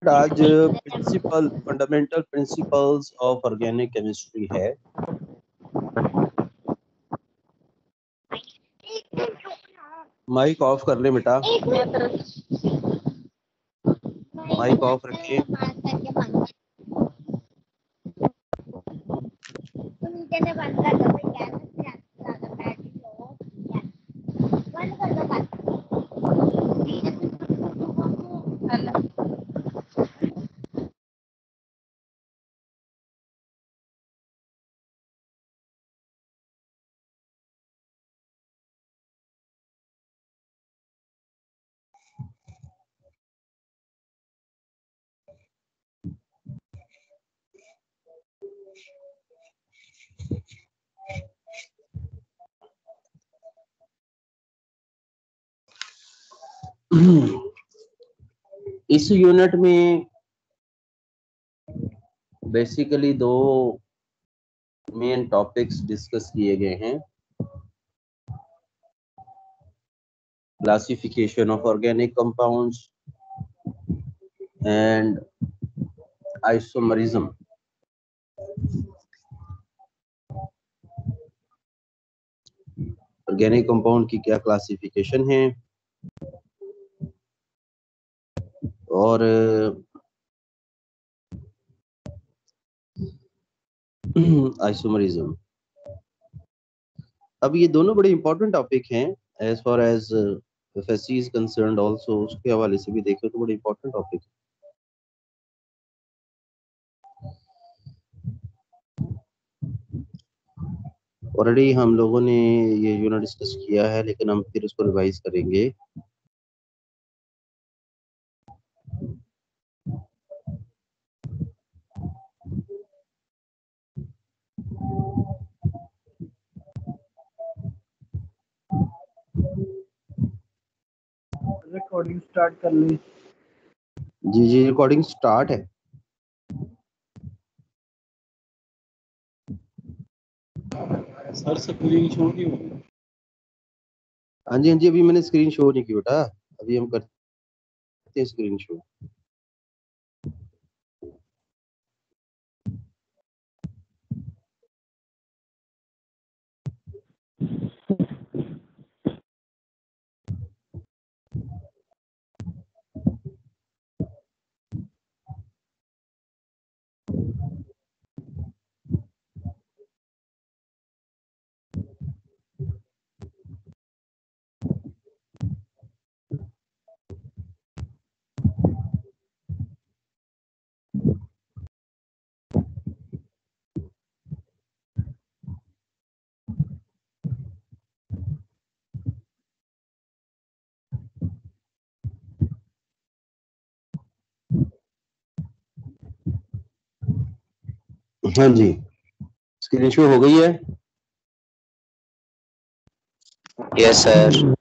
आज principal fundamental principles of organic chemistry है। Mike off कर ले बेटा, माइक ऑफ रखिए। इस यूनिट में बेसिकली दो मेन टॉपिक्स डिस्कस किए गए हैं। Classification of organic compounds and isomerism. Organic compound की क्या क्लासिफिकेशन है और आइसोमरिज्म। अब ये दोनों बड़े इंपॉर्टेंट टॉपिक हैं as far as FSC is concerned also. उसके हवाले से भी देखें तो बड़े इंपॉर्टेंट टॉपिक है। ऑलरेडी हम लोगों ने ये यूनिट डिस्कस किया है, लेकिन हम फिर उसको रिवाइज करेंगे। रिकॉर्डिंग स्टार्ट कर ली। जी जी, रिकॉर्डिंग स्टार्ट है। सर स्क्रीन शो नहीं हुई। हाँ जी हाँ जी, अभी मैंने स्क्रीन शो नहीं की बेटा, अभी हम करते हैं स्क्रीन शो। हाँ जी, स्क्रीन शो हो गई है। Yes sir.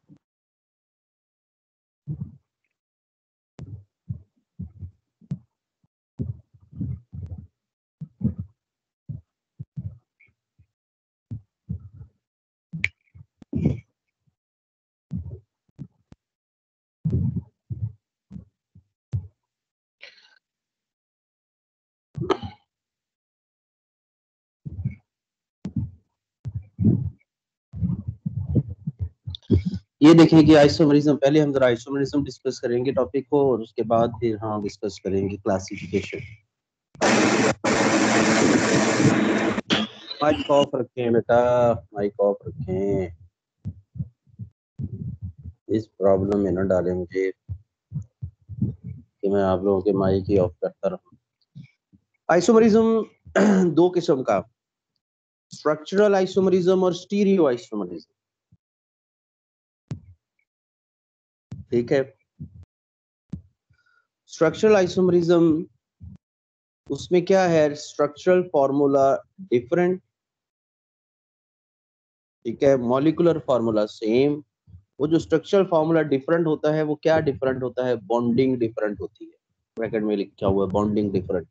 ये देखें कि आइसोमरिज्म, पहले हम जरा आइसोमरिज्म डिस्कस करेंगे टॉपिक को, और उसके बाद फिर हम डिस्कस करेंगे क्लासिफिकेशन। माइक ऑफ रखें बेटा, माइक ऑफ रखें। इस प्रॉब्लम में न डालें मुझे कि मैं आप लोगों के माइक ही ऑफ करता रहूं। आइसोमरिज्म दो किस्म का, स्ट्रक्चरल आइसोमरिज्म और स्टीरियो आइसोमरिज्म। ठीक है, स्ट्रक्चरल आइसोमरिज्म उसमें क्या है, स्ट्रक्चरल फॉर्मूला डिफरेंट, ठीक है, मॉलिक्यूलर फॉर्मूला सेम। वो जो स्ट्रक्चरल फॉर्मूला डिफरेंट होता है वो क्या डिफरेंट होता है, बॉन्डिंग डिफरेंट होती है। ब्रैकेट में लिखा हुआ है बॉन्डिंग डिफरेंट,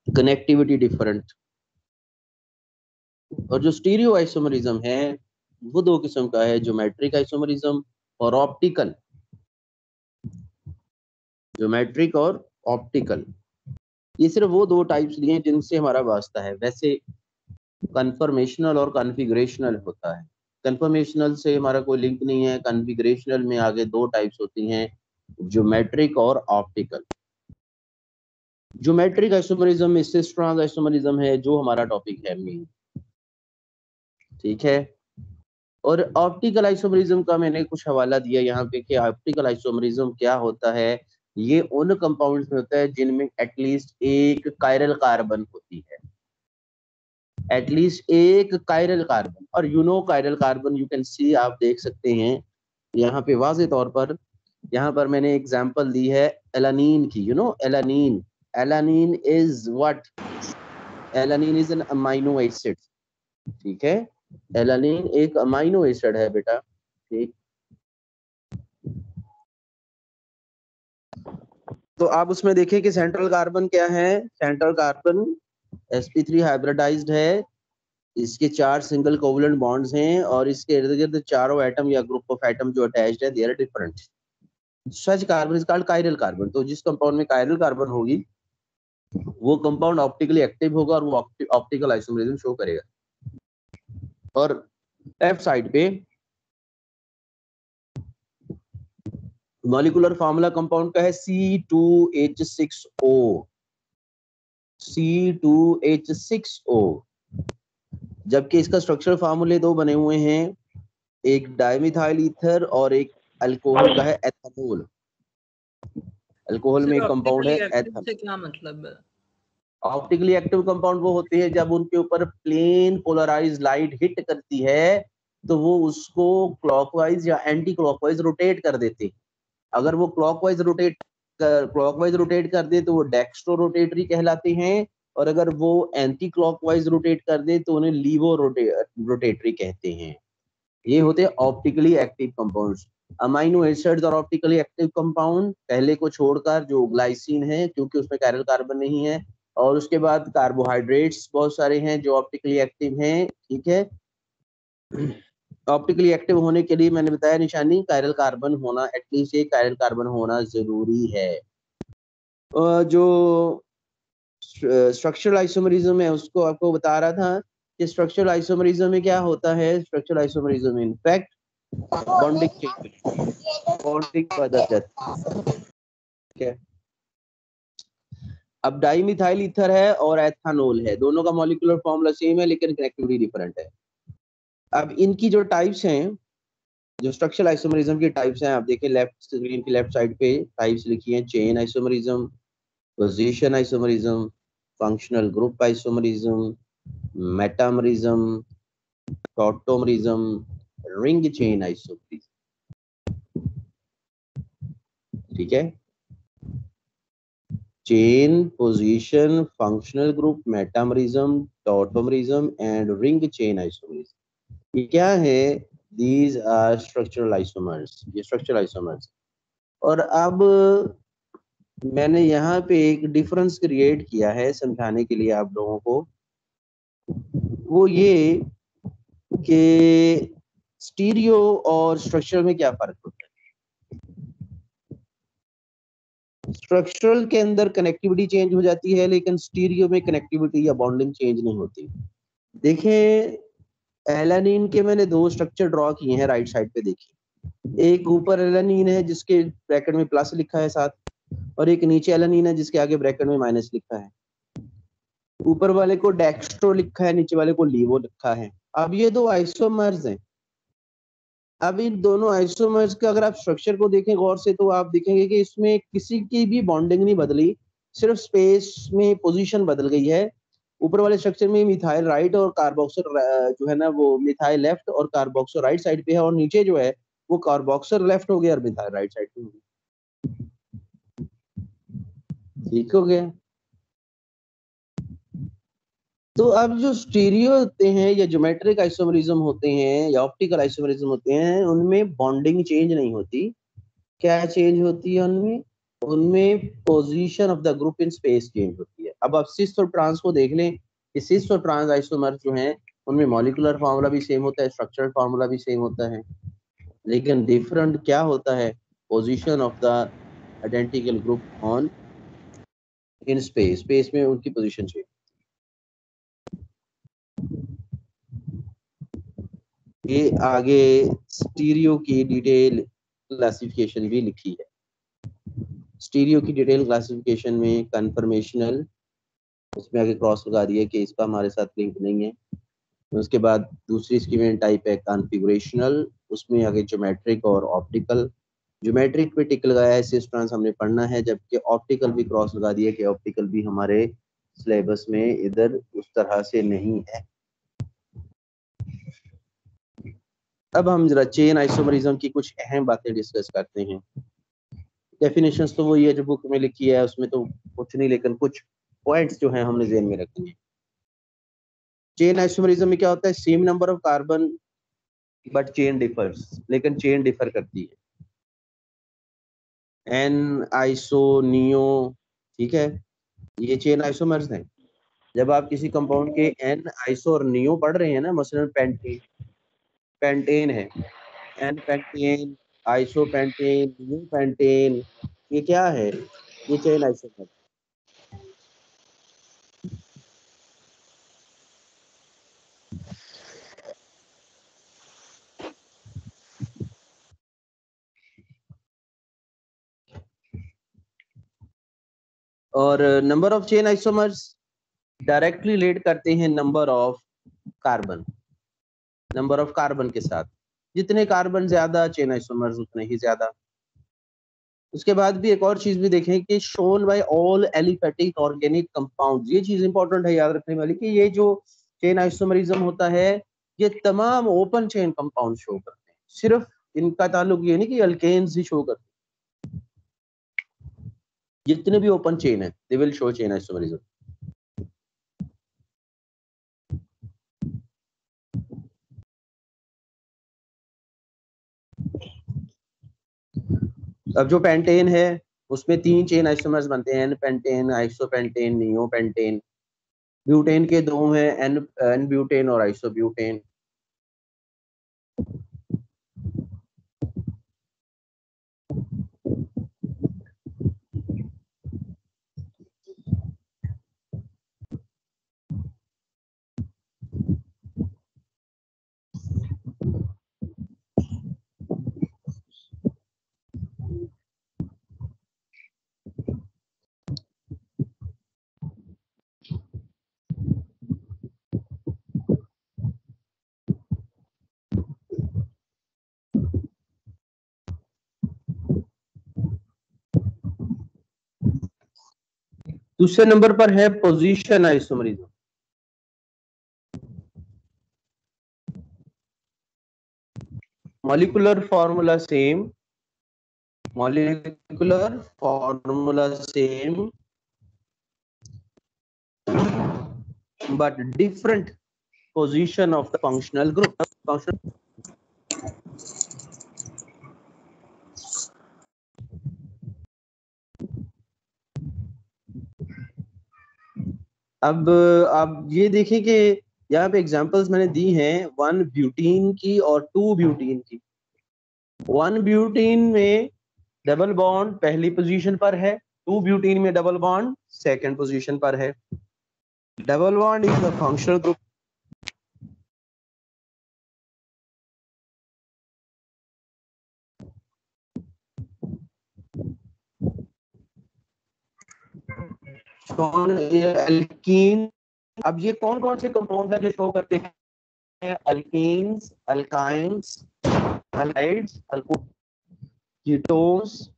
कनेक्टिविटी डिफरेंट। और जो स्टीरियो आइसोमरिज्म है वो दो किस्म का है, ज्योमेट्रिक आइसोमरिज्म और ऑप्टिकल ज्योमेट्रिक और ऑप्टिकल, ये सिर्फ वो दो टाइप्स लिए हैं जिनसे हमारा वास्ता है। वैसे कन्फर्मेशनल और कॉन्फ़िगरेशनल होता है। कन्फर्मेशनल से हमारा कोई लिंक नहीं है। कॉन्फ़िगरेशनल में आगे दो टाइप्स होती हैं, ज्योमेट्रिक और ऑप्टिकल। ज्योमेट्रिक आइसोमरिज्म इससे स्ट्रॉन्ग आइसोमरिज्म है, जो हमारा टॉपिक है मेन, ठीक है। और ऑप्टिकल आइसोमरिज्म का मैंने कुछ हवाला दिया यहाँ पे कि ऑप्टिकल आइसोमरिज्म क्या होता है। ये उन कंपाउंड्स में होता है जिनमें एटलीस्ट एक कायरल कार्बन होती है, एटलीस्ट एक कायरल कार्बन। और chiral carbon you can see, आप देख सकते हैं यहाँ पे वाज़े तौर पर। यहाँ पर मैंने एग्जांपल दी है एलानीन की। Alanine, alanine is what, alanine is an amino acid, ठीक है। एलानीन एक अमाइनो एसिड है बेटा, ठीक। तो आप उसमें देखें कि सेंट्रल कार्बन क्या है। सेंट्रल कार्बन sp3 हाइब्रिडाइज्ड है, इसके 4 सिंगल कोवलेंट बॉन्ड्स हैं और इसके इर्द गिर्द चारों एटम या ग्रुप ऑफ एटम जो अटैच्ड है, they are different. Such carbon is called chiral carbon. तो जिस कंपाउंड में कायरल कार्बन होगी वो कंपाउंड ऑप्टिकली एक्टिव होगा और वो ऑप्टिकल आइसोमरिज्म शो करेगा। और लेफ्ट साइड पे मॉलिक्यूलर फार्मूला कंपाउंड का है C2H6O, C2H6O। जबकि इसका स्ट्रक्चरल फार्मूले दो बने हुए हैं, एक डाइमिथाइल ईथर और एक अल्कोहल का है एथेनॉल। अल्कोहल में एक कंपाउंड है एथेनॉल। से क्या मतलब है? ऑप्टिकली एक्टिव कंपाउंड वो होते हैं जब उनके ऊपर प्लेन पोलराइज लाइट हिट करती है तो वो उसको क्लॉकवाइज या एंटी क्लॉकवाइज रोटेट कर देते हैं। अगर वो क्लॉकवाइज रोटेट कर दे तो वो डेक्स्ट्रो रोटेटरी कहलाते हैं, और अगर वो एंटी क्लॉकवाइज रोटेट कर दे तो उन्हें लीवो रोटेटरी कहते हैं। ये होते हैं optically active compounds. Amino acids और ऑप्टिकली एक्टिव कंपाउंड पहले को छोड़कर, जो ग्लाइसिन है क्योंकि उसमें कायरल कार्बन नहीं है, और उसके बाद कार्बोहाइड्रेट्स बहुत सारे हैं जो ऑप्टिकली एक्टिव हैं, ठीक है। ऑप्टिकली एक्टिव होने के लिए मैंने बताया निशानी कायरल कार्बन होना, एटलीस्ट एक कायरल कार्बन होना जरूरी है। जो स्ट्रक्चरल आइसोमरिज्म है उसको आपको बता रहा था कि स्ट्रक्चरल आइसोमरिज्म में क्या होता है। स्ट्रक्चरल आइसोमरिज्म में इनफैक्ट बॉन्डिंग चेंज, बॉन्डिंग बदल ठीक है। अब डाइमिथाइल ईथर है और एथेनॉल है, दोनों का मॉलिक्यूलर फॉर्मूला सेम है लेकिन कनेक्टिविटी डिफरेंट है। अब इनकी जो टाइप्स हैं, जो स्ट्रक्चरल आइसोमरिज्म की टाइप्स हैं, आप देखें लेफ्ट स्क्रीन की लेफ्ट साइड पे टाइप्स लिखी हैं। Chain isomerism, position isomerism, functional group isomerism, metamerism, tautomerism, ring chain isomerism, ठीक है। Chain, position, functional group, metamerism, tautomerism and ring chain isomerism, ये क्या है? दीज आर स्ट्रक्चरल आइसोमर्स, ये स्ट्रक्चरल आइसोमर्स। और अब मैंने यहाँ पे एक डिफरेंस क्रिएट किया है समझाने के लिए आप लोगों को, वो ये कि स्टीरियो और स्ट्रक्चरल में क्या फर्क होता है। स्ट्रक्चरल के अंदर कनेक्टिविटी चेंज हो जाती है लेकिन स्टीरियो में कनेक्टिविटी या बॉन्डिंग चेंज नहीं होती। देखें एलानीन के मैंने दो स्ट्रक्चर ड्रॉ किए हैं राइट साइड पे, देखिए। एक ऊपर एलानीन है जिसके ब्रैकेट में प्लस लिखा है साथ, और एक नीचे एलानीन है जिसके आगे ब्रैकेट में माइनस लिखा है। ऊपर वाले को डेक्स्ट्रो लिखा है, नीचे वाले को लीवो लिखा है। अब ये दो आइसोमर्स हैं। अब इन दोनों आइसोमर्स का अगर आप स्ट्रक्चर को देखें गौर से तो आप देखेंगे कि इसमें किसी की भी बॉन्डिंग नहीं बदली, सिर्फ स्पेस में पोजीशन बदल गई है। ऊपर वाले स्ट्रक्चर में मिथाइल राइट और कार्बोक्सिल जो है ना वो मिथाइल लेफ्ट और कार्बोक्सिल राइट साइड पे है, और नीचे जो है वो कार्बोक्सिल लेफ्ट हो गया और मिथाइल राइट साइड पे हो गया। ठीक हो गया। तो अब जो स्टीरियो होते हैं या ज्योमेट्रिक आइसोमरिज्म होते हैं या ऑप्टिकल आइसोमरिज्म होते हैं, उनमें बॉन्डिंग चेंज नहीं होती। क्या चेंज होती है उनमें? उनमें position of the group in space change होती है। अब आप सिस और ट्रांस को देख लें कि सिस और ट्रांस आइसोमर्स जो हैं उनमें मॉलिक्यूलर फार्मूला भी सेम होता है, स्ट्रक्चरल फार्मूला भी सेम होता है, लेकिन डिफरेंट क्या होता है? Position of the identical group on in space, space में उनकी पोजीशन चेंज। ये आगे स्टीरियो की डिटेल क्लासिफिकेशन भी लिखी है। स्टीरियो की डिटेल क्लासिफिकेशन में कन्फर्मेशनल, उसमें आगे क्रॉस लगा दिया कि इसका हमारे साथ लिंक नहीं है। उसके बाद दूसरी स्कीमेंट टाइप है कॉन्फ़िगरेशनल, उसमें आगे ज्योमेट्रिक और ऑप्टिकल। ज्योमेट्रिक पे टिक लगाया है, सिस्ट्रांस हमने पढ़ना है, जबकि ऑप्टिकल भी क्रॉस लगा दिया कि ऑप्टिकल भी हमारे सिलेबस में इधर उस तरह से नहीं है। अब हम जरा चेन आइसोमरिज्म की कुछ अहम बातें डिस्कस करते हैं। डेफिनेशंस तो वही है जो बुक में लिखी है, उसमें तो कुछ नहीं, लेकिन कुछ पॉइंट्स जो हैं हमने ध्यान में रखने हैं। चेन आइसोमरिज्म में क्या होता है? Same number of carbon but chain differs, लेकिन चेन डिफर करती है। एन आइसो नियो, ठीक है, ये चेन आइसोमर्स हैं। जब आप किसी कंपाउंड के एन आइसो और नियो पढ़ रहे हैं ना, मसलन पेंटेन, पेंटेन है, n pentane, iso pentane, neo pentane, ये क्या है? ये चेन आइसोमर। और number of chain isomers directly relate करते हैं number of carbon, number of carbon के साथ। जितने कार्बन ज्यादा, चेन आइसोमर्स उतने ही ज्यादा। उसके बाद भी एक और चीज भी देखें कि shown by all aliphatic organic compounds, ये चीज इंपॉर्टेंट है याद रखने वाली कि ये जो चेन आइसोमरिज्म होता है, ये तमाम ओपन चेन कंपाउंड शो करते हैं। सिर्फ इनका ताल्लुक ये नहीं कि अल्केन्स ही शो करते हैं, जितने भी ओपन चेन है they will show chain isomerism. अब जो पेंटेन है उसमें 3 चेन आइसोमर्स बनते हैं, n pentane, isopentane, neopentane. Butane के 2 हैं, एन एन ब्यूटेन और आइसोब्यूटेन। दूसरे नंबर पर है position isomerism. Molecular formula same, molecular formula same but different position of the functional group. अब आप ये देखें कि यहाँ पे एग्जांपल्स मैंने दी हैं 1 ब्यूटीन की और 2 ब्यूटीन की। 1 ब्यूटीन में डबल बॉन्ड पहली पोजीशन पर है, 2 ब्यूटीन में डबल बॉन्ड सेकंड पोजीशन पर है। Double bond is the functional group. Alkene, अब ये कौन कौन से कंपाउंड है जो शो करते हैं? Alkenes, alkynes, halides, ketones.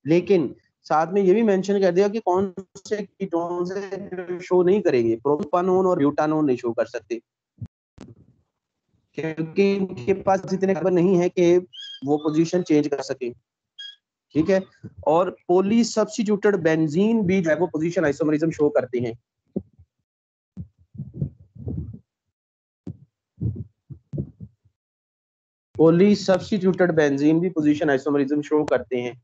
लेकिन साथ में ये भी मेंशन कर दिया कि कौन से कीटोन्स है शो नहीं करेंगे। प्रोपानोन और ब्यूटानोन नहीं शो कर सकते, क्योंकि इनके पास इतने कार्बन नहीं है कि वो पोजीशन चेंज कर सके, ठीक है। और पॉली सब्स्टिट्यूटेड बेंजीन भी जो है वो पोजीशन आइसोमरिज्म शो करते हैं। पॉली सब्स्टिट्यूटेड बेंजीन भी पोजीशन आइसोमरिज्म शो करते हैं।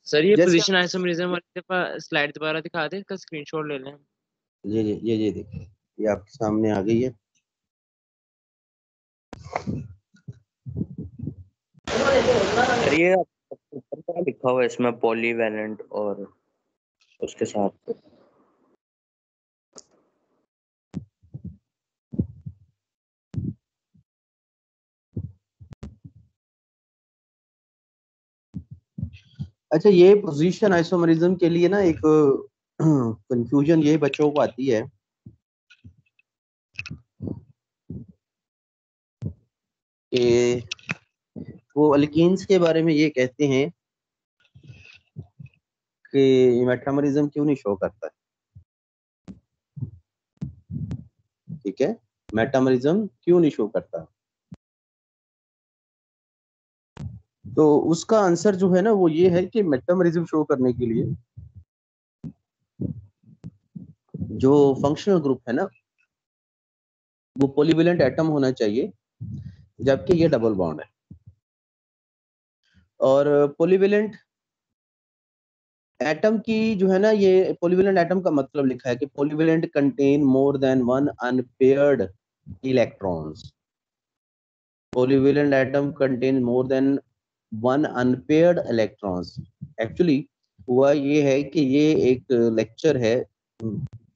सर ये जैसे पोजीशन आइसोमेरिज्म वाली स्लाइड दोबारा दिखा दे, इसका स्क्रीनशॉट ले लें। ये देखिए, ये आपके सामने आ गई है। सर ये ऊपर क्या लिखा हुआ है इसमें, पॉलीवैलेंट और उसके साथ? अच्छा, ये पोजीशन आइसोमरिज्म के लिए ना एक कंफ्यूजन ये बच्चों को आती है कि वो अल्कीन्स के बारे में ये कहते हैं कि मेटामरिज्म क्यों नहीं शो करता है। ठीक है, मेटामरिज्म क्यों नहीं शो करता, तो उसका आंसर जो है ना वो ये है कि मेटामरिज्म शो करने के लिए जो फंक्शनल ग्रुप है ना वो पॉलीवेलेंट एटम होना चाहिए, जबकि ये डबल बॉन्ड है। और पॉलीवेलेंट एटम की जो है ना, ये पॉलीवेलेंट एटम का मतलब लिखा है कि polyvalent contain more than one unpaired electrons. Polyvalent atom contain more than one unpaired electrons. Actually हुआ ये है कि ये एक लेक्चर है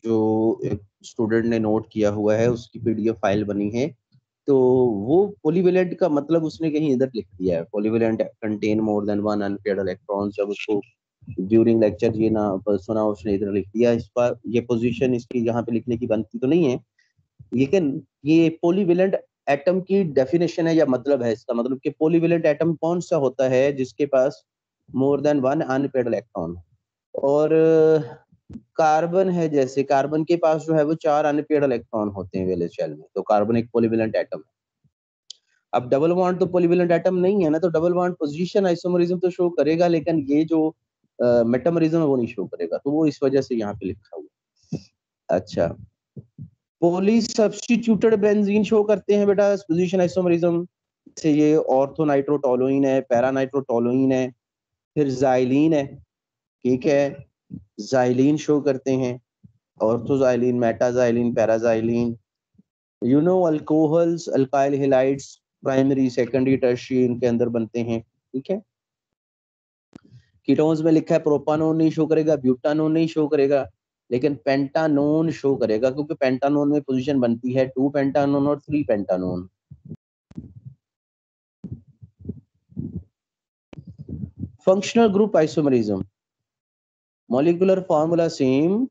जो एक स्टूडेंट ने नोट किया हुआ है, उसकी पीडीएफ फाइल बनी है, तो वो पॉलीवेलेंट का मतलब उसने कहीं इधर लिख दिया है, polyvalent contain more than one unpaired electrons. जब उसको ड्यूरिंग लेक्चर ये ना सुना, उसने इधर लिख दिया। इस पर ये पोजीशन इसकी यहाँ पे लिखने की बनती तो नहीं है, लेकिन ये पॉलीवेलेंट एटम की डेफिनेशन है या मतलब है इसका, मतलब कि पॉलीवेलेंट एटम कौन सा होता है जिसके पास more than one unpaired electron. और कार्बन है, जैसे कार्बन के पास जो है वो 4 अनपेयर्ड इलेक्ट्रॉन होते हैं वैलेंस शेल में, तो कार्बन एक पॉलीवेलेंट एटम है। अब डबल बॉन्ड तो पॉलीवेलेंट एटम नहीं है ना, तो डबल बॉन्ड पोजीशन आइसोमरिज्म तो शो करेगा, लेकिन ये जो मेटामरिज्म है वो नहीं शो करेगा, तो वो इस वजह से यहाँ पे लिखा हुआ। अच्छा, पॉली सब्स्टिट्यूटेड बेंजीन शो करते हैं बेटा पोजीशन आइसोमरिज्म से। ये ऑर्थो नाइट्रोटोलुइन है, पैरा नाइट्रोटोलुइन है, फिर जाइलीन है। ठीक है, जाइलीन शो करते हैं, orthoxylene, metaxylene, paraxylene. Alcohols, alkyl halides primary, secondary, tertiary इनके अंदर बनते हैं। ठीक है, कीटोन्स में लिखा है प्रोपानोन नहीं शो करेगा, ब्यूटानोन नहीं शो करेगा, लेकिन पेंटानोन शो करेगा, क्योंकि पेंटानोन में पोजीशन बनती है 2 पेंटानोन और 3 pentanone. Functional group isomerism, molecular formula same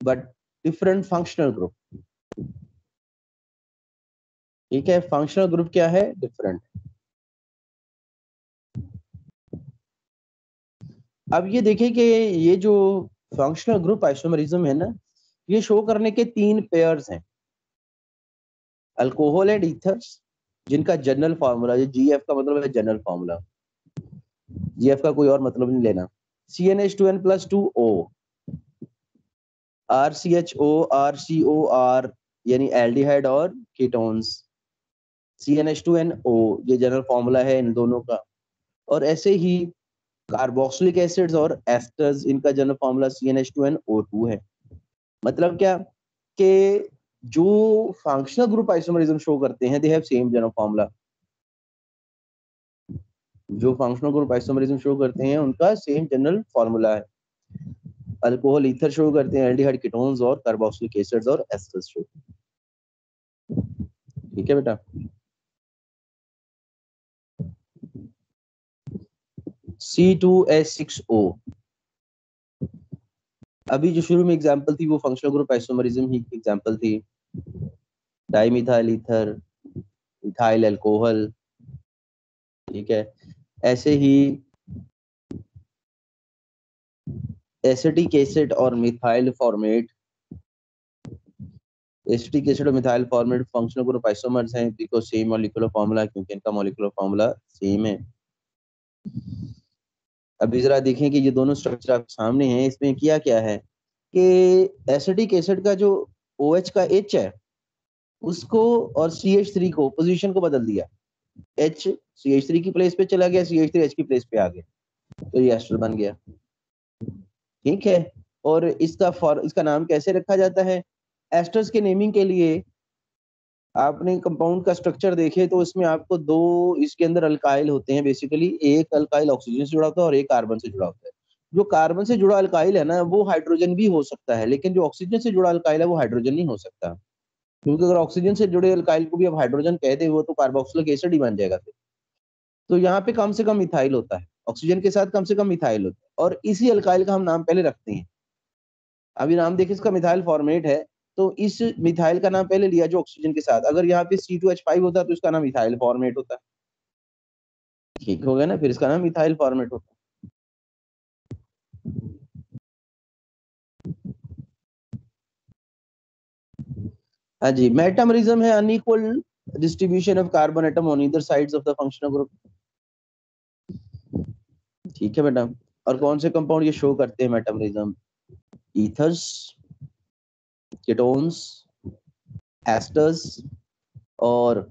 but different functional group. ठीक है, फंक्शनल ग्रुप क्या है, डिफरेंट। अब ये देखिए कि ये जो फंक्शनल ग्रुप आइसोमरिज्म है ना, ये शो करने के 3 पेयर्स हैं, अल्कोहल एंड ईथर्स, जिनका जनरल फार्मूला, ये जीएफ का मतलब है जनरल फार्मूला, जीएफ का कोई और मतलब नहीं लेना। CnH2n+2O, RCHO, RCOR यानी एल्डिहाइड और कीटोन्स, CnH2nO ये जनरल फार्मूला है इन दोनों का। और ऐसे ही कार्बोक्सिलिक एसिड्स और एस्टर्स, इनका जनरल फार्मूला CnH2nO2 है। मतलब क्या कि जो फंक्शनल ग्रुप आइसोमरिज्म शो करते हैं they have same general formula, जो फंक्शनल ग्रुप आइसोमरिज्म शो करते हैं उनका सेम जनरल फार्मूला है। अल्कोहल ईथर शो करते हैं, एल्डिहाइड कीटोन्स और कार्बोक्सिलिक एसिड्स और एस्टर्स शो। ठीक है बेटा, C2H6O, अभी जो शुरू में एग्जांपल थी वो फंक्शनल ग्रुप आइसोमरिज्म ही एग्जांपल थी। Dimethyl ether, ethyl alcohol. ठीक है, ऐसे ही एसिटिक एसिड और मिथाइल फॉर्मेट, एसिटिक एसिड और methyl formate functional group isomers हैं बिकॉज़ सेम मॉलिक्यूलर फार्मूला, क्योंकि इनका मॉलिक्यूलर फार्मूला सेम है। अभी जरा देखें कि ये दोनों स्ट्रक्चर आपके सामने हैं, इसमें किया क्या है कि एसिटिक एसिड का जो OH का H है उसको और CH3 को पोजीशन को बदल दिया, H CH3 की प्लेस पे चला गया, CH3 H की प्लेस पे आ गया, तो ये एस्टर बन गया। ठीक है, और इसका नाम कैसे रखा जाता है? एस्टर्स के नेमिंग के लिए आपने कंपाउंड का स्ट्रक्चर देखे तो इसमें आपको दो इसके अंदर अल्काइल होते हैं बेसिकली, एक अल्काइल ऑक्सीजन से जुड़ा होता है और एक कार्बन से जुड़ा होता है। जो कार्बन से जुड़ा अल्काइल है ना वो हाइड्रोजन भी हो सकता है, लेकिन जो ऑक्सीजन से जुड़ा अल्काइल है वो हाइड्रोजन नहीं हो सकता, क्योंकि अगर ऑक्सीजन से जुड़े अल्काइल को भी अब हाइड्रोजन कह दे वो तो कार्बोक्सिलिक एसिड ही बन जाएगा फिर। तो यहाँ पे कम से कम मिथाइल होता है, ऑक्सीजन के साथ कम से कम मिथाइल होता है, और इसी अल्काइल का हम नाम पहले रखते हैं। अभी नाम देखिए इसका मिथाइल फॉर्मेट है, तो इस मिथाइल का नाम पहले लिया जो ऑक्सीजन के साथ, अगर यहाँ पे C2H5 होता तो इसका नाम मिथाइल फॉर्मेट होता। ठीक हो गया ना, फिर इसका नाम मिथाइल फॉर्मेट होता। हाँ जी, मेटामरिज्म है unequal distribution of carbon atom on either sides of the functional group. ठीक है बेटा, और कौन से कंपाउंड ये शो करते हैं मेटामरिज्म? ईथर्स, कीटोन्स, एस्टर्स और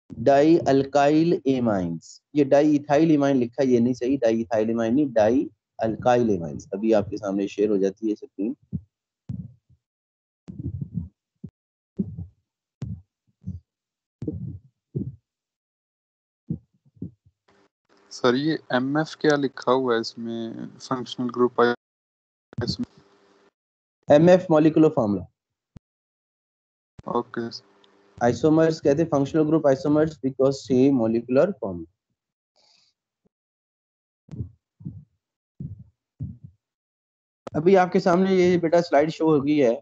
डाई अल्काइल एमाइंस। ये डाई इथाइल एमाइन लिखा है, ये नहीं सही, डाई इथाइल एमाइन नहीं, डाई अल्काइल एमाइंस। अभी आपके सामने शेयर हो जाती है स्क्रीन। सर ये MF क्या लिखा हुआ है इसमें, फंक्शनल ग्रुप है इसमें? MF molecular formula. Okay. Isomers कहते हैं functional group isomers because same molecular formula. अभी आपके सामने ये बेटा स्लाइड शो हो गई है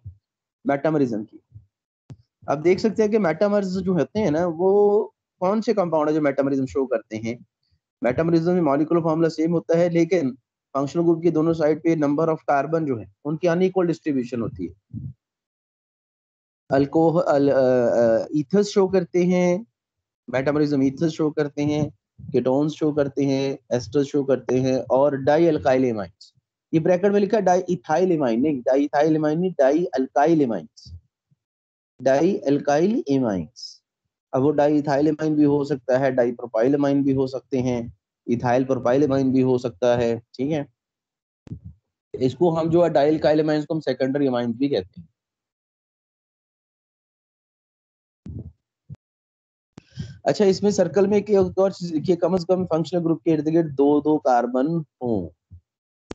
मेटामरिज्म की। आप देख सकते हैं कि मेटामर्स जो होते हैं ना वो कौन से कंपाउंड है जो मेटामरिज्म शो करते हैं। मेटामरिज्म में मॉलिक्यूलर फार्मूला सेम होता है, लेकिन फंक्शनल ग्रुप की दोनों साइड पे नंबर ऑफ कार्बन जो है उनकी अनइक्वल डिस्ट्रीब्यूशन होती है। अल्कोहल ईथर्स शो करते हैं, मेटामरिज्म ईथर्स शो करते हैं, कीटोन्स शो करते हैं, एस्टर्स शो करते हैं, और डाई अल्काइल एमाइन्स। ये ब्रैकेट में लिखा है डाई इथाइल एमाइन नहीं, डाई इथाइल एमाइन नहीं, die alkyl amines, die alkyl amines. अब वो डाई इथाइल एमाइन भी हो सकता है, डाई प्रोपाइल एमाइन भी हो सकते हैं, इथाइल प्रोपाइल एमाइन भी हो सकता है। ठीक है, इसको हम जो है डाई अल्काइल एमाइन्स को हम सेकेंडरी एमाइन्स भी कहते हैं। अच्छा, इसमें सर्कल में एक और चीज लिखिए, कम से कम फंक्शनल ग्रुप के इर्द गिर्द दो दो कार्बन हो,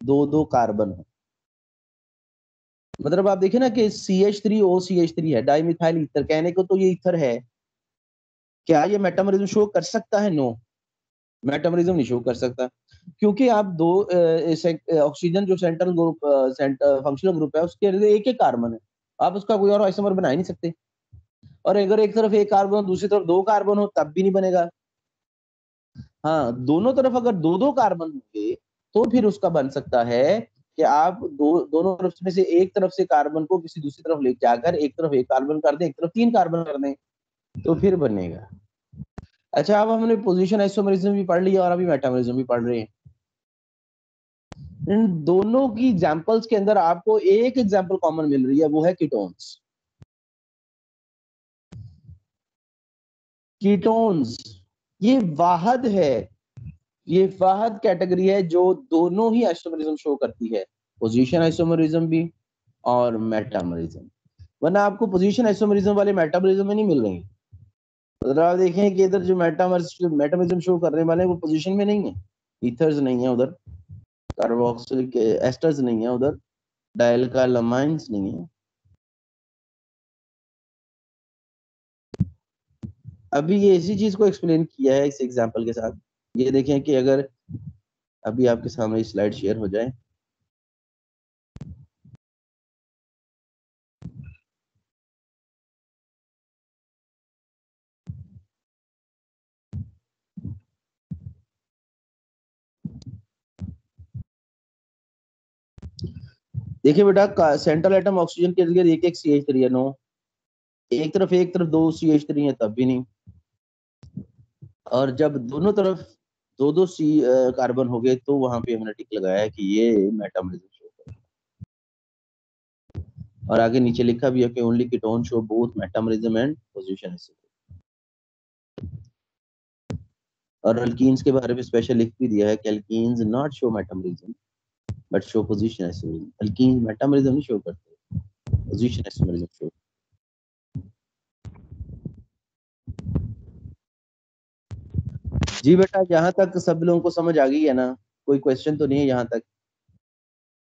दो दो कार्बन हो। मतलब आप देखिए ना कि CH3OCH3 है, डाइमिथाइल ईथर, कहने को तो ये ईथर है, क्या ये मेटामरिज्म शो कर सकता है? नो, मेटामरिज्म नहीं शो कर सकता, क्योंकि आप दो ऑक्सीजन जो सेंट्रल ग्रुप फंक्शनल ग्रुप है उसके इर्द एक एक कार्बन है, आप उसका कोई और आइसोमर बना ही नहीं सकते। और अगर एक तरफ एक कार्बन दूसरी तरफ दो कार्बन हो तब भी नहीं बनेगा। हाँ, दोनों तरफ अगर दो दो कार्बन होंगे तो फिर उसका बन सकता है कि आप दोनों तरफ में से एक तरफ से कार्बन को किसी दूसरी तरफ ले जाकर एक तरफ एक कार्बन कर दें, एक तरफ तीन कार्बन कर दें, तो फिर बनेगा। अच्छा, अब हमने पोजीशन आइसोमरिज्म भी पढ़ लिया और अभी मेटामरिज्म भी पढ़ रहे हैं। इन दोनों की एग्जांपल्स के अंदर आपको एक एग्जांपल कॉमन मिल रही है, वो है कीटोन्स। कीटोन्स ये वाहद है, ये वाहद कैटेगरी है जो दोनों ही आइसोमरिज्म शो करती है, पोजीशन आइसोमरिज्म भी और मेटामरिज्म। वरना आपको पोजीशन आइसोमरिज्म वाले मेटामरिज्म में नहीं मिल रहे हैं। अगर आप देखें कि इधर जो मेटामरिज्म शो करने वाले हैं वो पोजीशन में नहीं है, ईथर्स नहीं है उधर, कार्बोक्सिलिक एस्टर्स नहीं है उधर, डायल्काइलमाइंस नहीं है। अभी ये इसी चीज को एक्सप्लेन किया है इस एग्जांपल के साथ। ये देखें कि अगर अभी आपके सामने स्लाइड शेयर हो जाए, देखिए बेटा, सेंट्रल एटम ऑक्सीजन के लिए एक एक CH3 है, नो, एक तरफ दो CH3 है तब भी नहीं, और जब दोनों तरफ दो दो कार्बन हो गए तो वहां पे हमने टिक लगाया है कि ये मेटामरिज्म शो कर। और आगे नीचे लिखा भी है कि only ketone show both metamerism and position acid. और अल्कीन्स के बारे में स्पेशल लिख भी दिया है कि alkenes not show metamerism but show position acid. Alkyne metamerism नहीं शो करते, पोजीशन एसिड शो। जी बेटा, यहाँ तक सब लोगों को समझ आ गई है ना? कोई क्वेश्चन तो नहीं है यहाँ तक,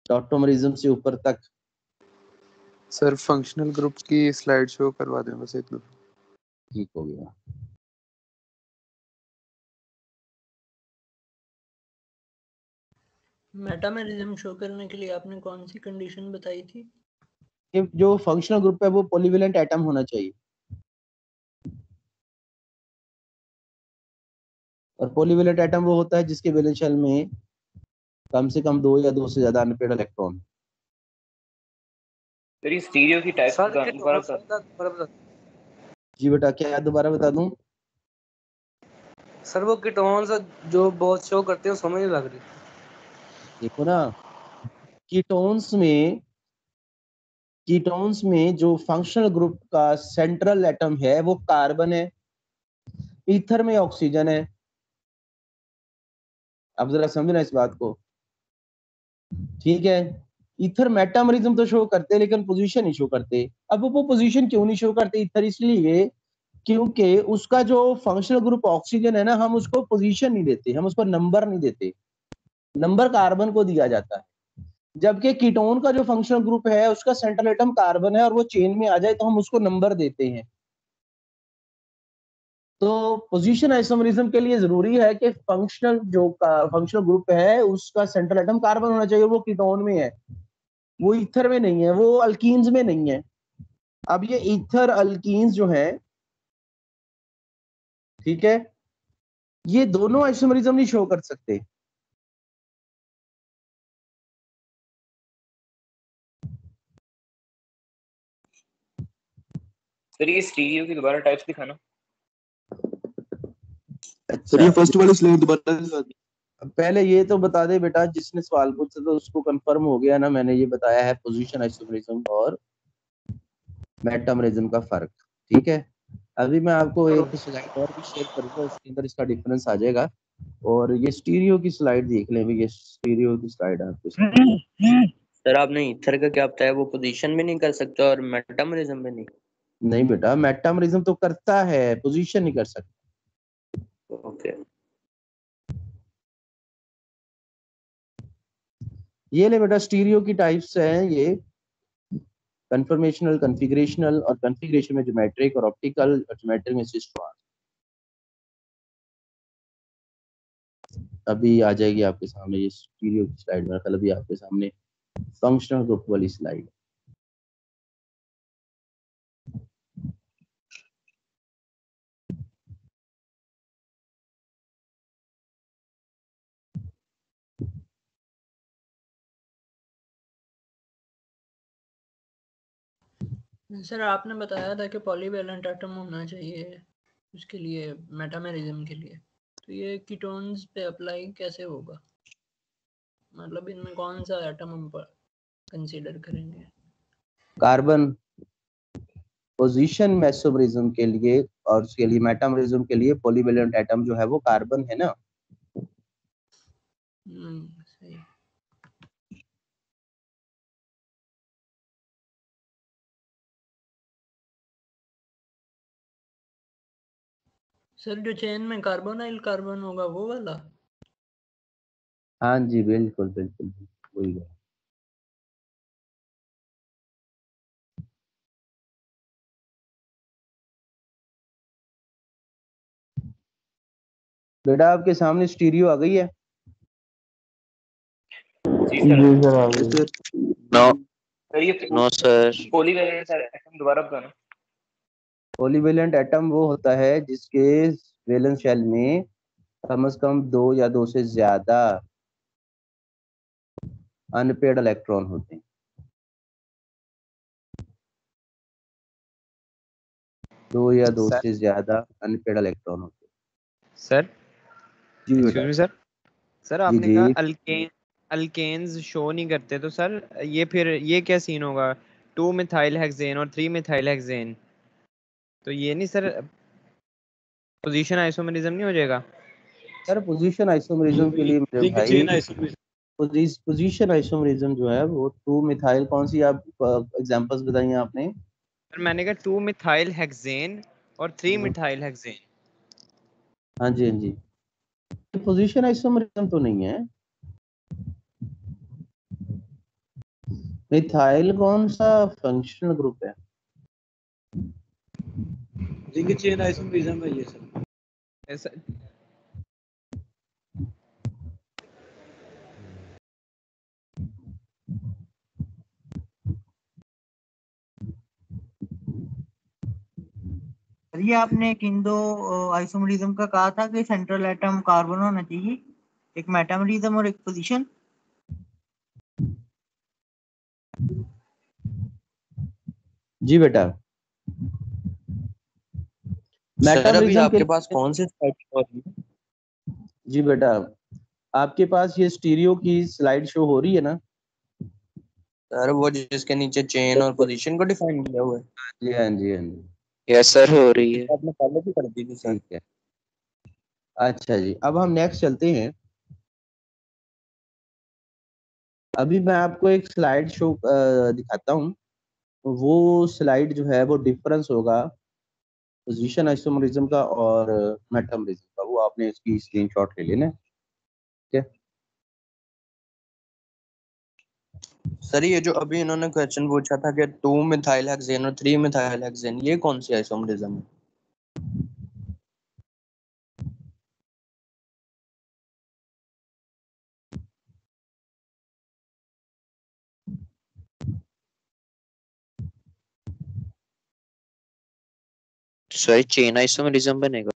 टॉप्टोमरिज्म से ऊपर तक? सर फंक्शनल ग्रुप की स्लाइड शो करवा दें बस एक दो। ठीक हो गया। मेटामेरिज्म शो करने के लिए आपने कौन सी कंडीशन बताई थी? कि जो फंक्शनल ग्रुप है वो पॉलीवेलेंट एटम होना चाहिए, और पॉलीवेलेंट एटम वो होता है जिसके वैलेंस शेल में कम से कम 2 या 2 से ज्यादा अनपेयर्ड इलेक्ट्रॉन। फिर ये स्टीरियो की टाइप का जी बेटा, क्या दोबारा बता दूं? सर वो कीटोन्स जो बहुत शो करते हैं समझ नहीं लग रही। देखो ना, कीटोन्स में जो फंक्शनल ग्रुप का सेंट्रल एटम है वो कार्बन है, ईथर में ऑक्सीजन है। अब जरा समझना इस बात को, ठीक है? ईथर मेटामरिज्म तो शो करते लेकिन पोजीशन नहीं शो करते। अब वो पोजीशन क्यों नहीं शो करते ईथर? इसलिए क्योंकि उसका जो फंक्शनल ग्रुप ऑक्सीजन है ना, हम उसको पोजीशन नहीं देते, हम उसको नंबर नहीं देते, नंबर कार्बन को दिया जाता है। जबकि कीटोन का जो फंक्शनल ग्रुप है उसका सेंट्रल एटम कार्बन है और वो चेन में आ जाए तो हम उसको नंबर देते हैं। तो पोजीशन आइसोमरिज्म के लिए जरूरी है कि फंक्शनल ग्रुप है उसका सेंट्रल एटम कार्बन होना चाहिए, वो कीटोन में है, वो ईथर में नहीं है, वो अल्कीन्स में नहीं है। अब ये ईथर अल्कीन्स जो है, ठीक है, ये दोनों आइसोमरिज्म नहीं शो कर सकते। फिर ये स्टीरियो की दोबारा टाइप्स दिखाना। अच्छा, ये फर्स्ट वाली स्लाइड दोबारा दिखा दी। पहले ये तो बता दे बेटा, जिसने सवाल पूछा तो उसको कंफर्म हो गया ना? मैंने ये बताया है पोजीशन आइसोमरिज्म और मेटामरिज्म का फर्क, ठीक है? अभी मैं आपको एक स्लाइड और भी शेयर करूंगा, उसके अंदर इसका डिफरेंस आ जाएगा। और ये स्टीरियो की स्लाइड देख लें, ये स्टीरियो की स्लाइड आपके सामने। सर आपने ईथर का क्या बताया, वो पोजीशन में नहीं कर सकता और मेटामरिज्म में नहीं? नहीं बेटा, मेटामरिज्म तो करता है, पोजीशन नहीं कर सकता। ओके। ये ले बेटा, स्टीरियो की टाइप्स हैं ये, कन्फर्मेशनल, कॉन्फ़िगरेशनल, और कॉन्फ़िगरेशन में ज्योमेट्रिक और ऑप्टिकल, और ज्योमेट्रिक में सिस्टम। अभी आ जाएगी आपके सामने ये स्टीरियो की स्लाइड, मेरा ख्याल अभी आपके सामने फंक्शनल ग्रुप वाली स्लाइड। सर आपने बताया था कि पॉलीवेलेंट एटम होना चाहिए उसके लिए, मेटामेरिज्म के लिए, तो ये कीटोन्स पे अप्लाई कैसे होगा? मतलब इनमें कौन सा एटम हम कंसीडर करेंगे? कार्बन पोजीशन मेसोमरिज्म के लिए, और उसके लिए मेटामरिज्म के लिए पॉलीवेलेंट एटम जो है वो कार्बन है ना। सही। सर जो चेन में कार्बोनाइल कार्बन होगा वो वाला? हाँ जी, बिल्कुल बिल्कुल वही है। बेटा आपके सामने स्टीरियो आ गई है? जी सर आ गई। No sir. पॉलीवेलेंट एटम दोबारा बताना। पॉलीवेलेंट एटम वो होता है जिसके वैलेंस शेल में कम से कम 2 या 2 से ज्यादा अनपेयर्ड इलेक्ट्रॉन होते हैं। 2 या 2 से ज्यादा अनपेयर्ड इलेक्ट्रॉन होते हैं। सर जी एक्सक्यूज मी सर, सर आपने जी कहा अल्केन्स शो नहीं करते, तो सर ये फिर ये क्या सीन होगा? 2 मिथाइल हेक्सेन और 3 मिथाइल हेक्सेन, तो ये नहीं सर पोजीशन आइसोमरिज्म नहीं हो जाएगा? सर पोजीशन आइसोमरिज्म के लिए मेरे लिंक भाई चेन आइसोमरिज्म पोजीशन आइसोमरिज्म जो है वो 2 मिथाइल, कौन सी आप एग्जांपल्स बताइए आपने? सर मैंने कहा 2 मिथाइल हेक्सेन और 3 मिथाइल हेक्सेन। हाँ जी, हाँ जी, पोजीशन आइसोमरिज्म तो नहीं है। मिथाइल कौन सा फंक्शनल ग्रुप है? लिंक चेन आइसोमरिज्म है ये सर। ऐसा ये आपने किन दो आइसोमरिज्म का कहा था कि सेंट्रल एटम कार्बन होना चाहिए, एक मेटामरिज्म और एक पोजीशन? जी बेटा, सर अभी मेटामरिज्म के आपके पास कौन से स्लाइड हो रही है? जी बेटा, आपके पास ये स्टीरियो की स्लाइड शो हो रही है ना? सर वो जिसके नीचे चेन और पोजीशन को डिफाइन किया हुआ है। जी हाँ जी, हाँ जी, यस सर हो रही है। आपने पहले भी कर दी थी सर। ठीक है। अच्छा जी, अब हम नेक्स्ट चलते हैं। अभी मैं आपको एक स्लाइड शो दिखाता हूँ। वो स्लाइड जो है वो डिफरेंस होगा पोजीशन आइसोमरिज्म का और मेटामरिज्म का। वो आपने इसकी स्क्रीनशॉट ले लेना है, ठीक है? सर ये जो अभी इन्होंने क्वेश्चन पूछा था कि 2 मिथाइल हेक्सेन और 3 मिथाइल हेक्सेन, ये कौन सी आइसोमरिज्म है? सर चेन आइसोमरिज्म बनेगा।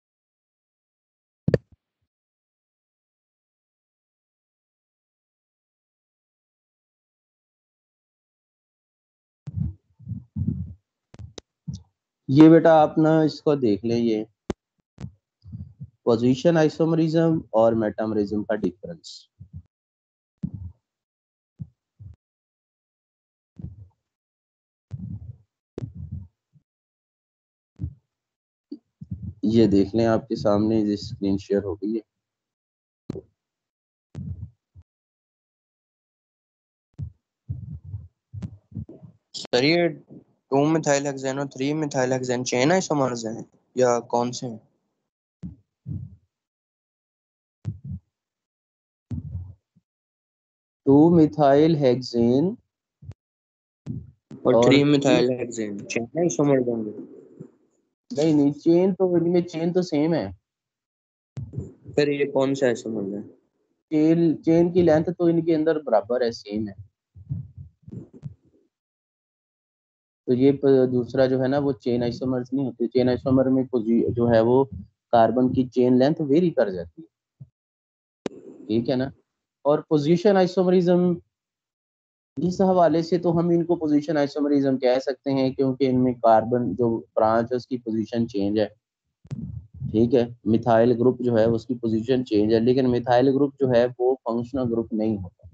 ये बेटा आप ना इसको देख लें, ये पोजीशन आइसोमरिज्म और मेटामरिज्म का डिफरेंस। ये देख लें, आपके सामने ये स्क्रीन शेयर हो गई है। सर ये 2 मिथाइल हेक्सेन और 3 मिथाइल हेक्सेन चेन आइसोमर्स हैं या कौन से हैं? टू मिथाइल हेक्सेन और और 3 मिथाइल हेक्सेन चेन आइसोमर्स होंगे? नहीं नहीं, चेन तो सेम है। फिर ये कौन से आइसोमर्स हैं? चेन की लेंथ तो इनके अंदर बराबर है, सेम है। तो ये दूसरा जो है ना वो चेन आइसोमर्स नहीं होते। चेन आइसोमर में जो है वो कार्बन की चेन लेंथ वेरी कर जाती है, ठीक है ना? और पोजीशन आइसोमरिज्म, इस हवाले से तो हम इनको पोजीशन आइसोमरिज्म कह सकते हैं क्योंकि इनमें कार्बन जो ब्रांच है उसकी पोजीशन चेंज है, ठीक है? मिथाइल ग्रुप जो है उसकी पोजीशन चेंज है, लेकिन मिथाइल ग्रुप जो है वो फंक्शनल ग्रुप नहीं होता।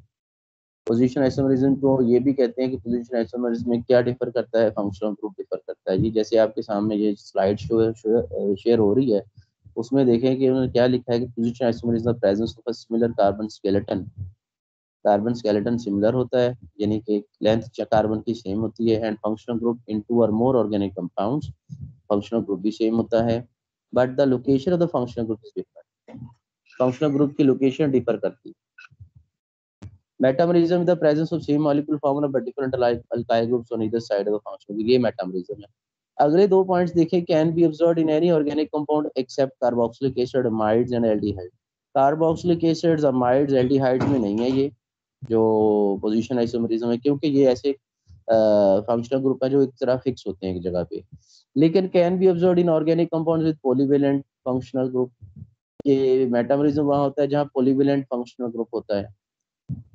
पोजीशन आइसोमरिज्म को ये भी कहते हैं कि पोजीशन आइसोमरिज्म में क्या डिफर करता है, फंक्शनल ग्रुप डिफर करता है। ये जैसे आपके सामने ये स्लाइड शेयर हो रही है, उसमें देखें कि उन्होंने क्या लिखा है कि position isomerism presence of a similar carbon skeleton similar होता है, यानी कि लेंथ कार्बन की सेम होती है। एंड फंक्शनल ग्रुप इन 2 और more organic compounds, functional group भी सेम होता है, but the location of the functional group is different. Functional group की लोकेशन डिफर करती है। Metamerism the presence of same molecule form but different alkyl groups on either side of the functional group, ये metamerism है। अगले दो points देखें। Can be absorbed in any organic compound except carboxylic acid, amides and aldehyde. Carboxylic acids, amides, aldehydes में नहीं है ये जो पोजीशन आइसोमरिज्म है, क्योंकि ये ऐसे फंक्शनल ग्रुप है जो एक तरह फिक्स होते हैं एक जगह पे। लेकिन can be absorbed in organic compounds with polyvalent functional group, ये मेटामरिज्म वहां होता है जहां पॉलीवेलेंट फंक्शनल ग्रुप होता है।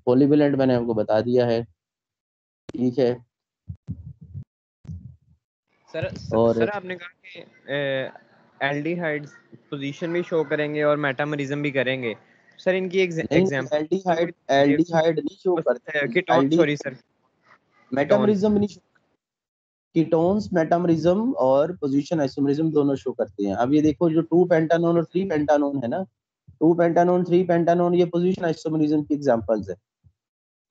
पॉलीवेलेंट मैंने आपको बता दिया है, ठीक है? और सर आपने कहा कि एल्डिहाइड्स पोजीशन भी शो करेंगे और मेटामरिज्म भी करेंगे। सर इनकी एग्जांपल एल्डिहाइड नहीं शो करते, कीटोन, सॉरी सर, मेटामरिज्म नहीं शो। कीटोन्स मेटामरिज्म और पोजीशन आइसोमरिज्म दोनों शो करते हैं। अब ये देखो जो 2 पेंटानोन और 3 पेंटानोन है ना, 2 पेंटानोन 3 पेंटानोन ये पोजीशन आइसोमरिज्म की एग्जांपल्स है।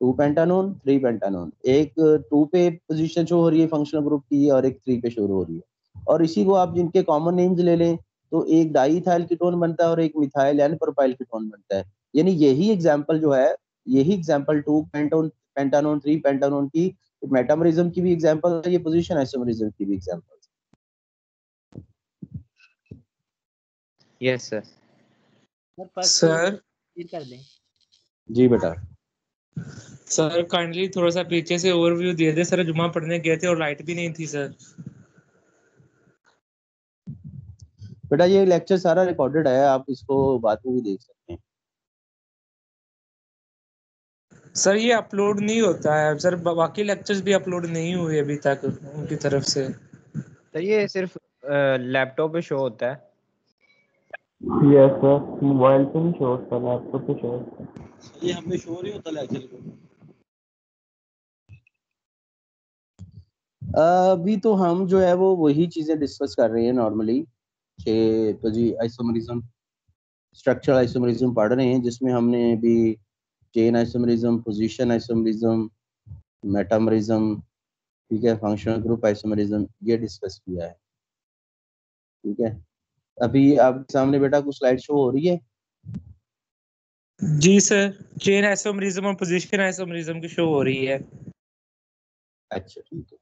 2 पेंटानोन 3 पेंटानोन, एक 2 पे पोजीशन शो हो रही है फंक्शनल ग्रुप की और एक 3 पे शो हो रही है। और इसी को आप जिनके कॉमन नेम्स ले लें तो एक डाईइथाइल कीटोन बनता है और एक मिथाइल एन प्रोपाइल कीटोन बनता है। यानी यही एग्जांपल जो है, यही एग्जांपल 2 पेंटानोन 3 पेंटानोन की मेटामरिज्म की भी एग्जांपल है, ये पोजीशन आइसोमरिज्म की भी एग्जांपल है। Yes sir. सर कर दें। जी बेटा। सर काइंडली थोड़ा सा पीछे से ओवरव्यू दे दे सर। जुम्मा पढ़ने गए थे और लाइट भी नहीं थी सर। बेटा ये लेक्चर सारा रिकॉर्डेड है, आप इसको बाद में भी देख सकते हैं। सर ये अपलोड नहीं होता है सर, बाकी लेक्चर्स भी अपलोड नहीं हुए अभी तक उनकी तरफ से। तो ये सिर्फ लैपटॉप पे शो होता है। यस सर, मोबाइल पे नहीं शो होता, लैपटॉप पे शो होता है। ये हमें शो नहीं होता लेक्चर को। अभी तो हम जो है वो वही चीजें डिस्कस कर रहे हैं नॉर्मली, तो जी आइसोमरिज्म, स्ट्रक्चरल आइसोमरिज्म पढ़ रहे हैं, जिसमें हमने अभी chain isomerism, position isomerism, metamerism, ठीक है, फंक्शनल ग्रुप आइसोमरिज्म, ये डिस्कस किया है। ठीक है, अभी आपके सामने बेटा कुछ स्लाइड शो हो रही है? जी सर, चेन आइसोमरिज्म और पोजीशन आइसोमरिज्म की शो हो रही है। अच्छा ठीक है।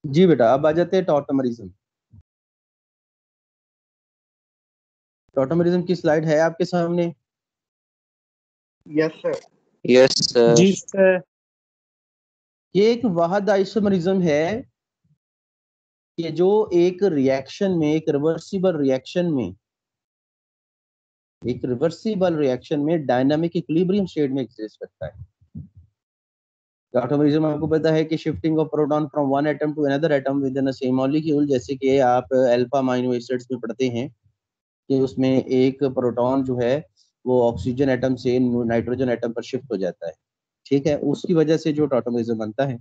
जी बेटा, अब आ जाते हैं टॉटमरिज्म। टॉटमरिज्म की स्लाइड है आपके सामने? Yes sir. Yes sir. जी सर। ये एक वाहद आइसोमरिज्म है कि जो एक रिएक्शन में, एक रिवर्सिबल रिएक्शन में डायनामिक इक्विलिब्रियम स्टेट में एग्जिस्ट करता है। टॉटमरिज्म आपको पता है कि shifting of proton from one atom to another atom within a same molecule, जैसे कि आप अल्फा अमीनो एसिड्स में पढ़ते हैं कि उसमें एक प्रोटॉन जो है वो ऑक्सीजन एटम से नाइट्रोजन एटम पर शिफ्ट हो जाता है। ठीक है, उसकी वजह से जो टॉटमरिज्म बनता है,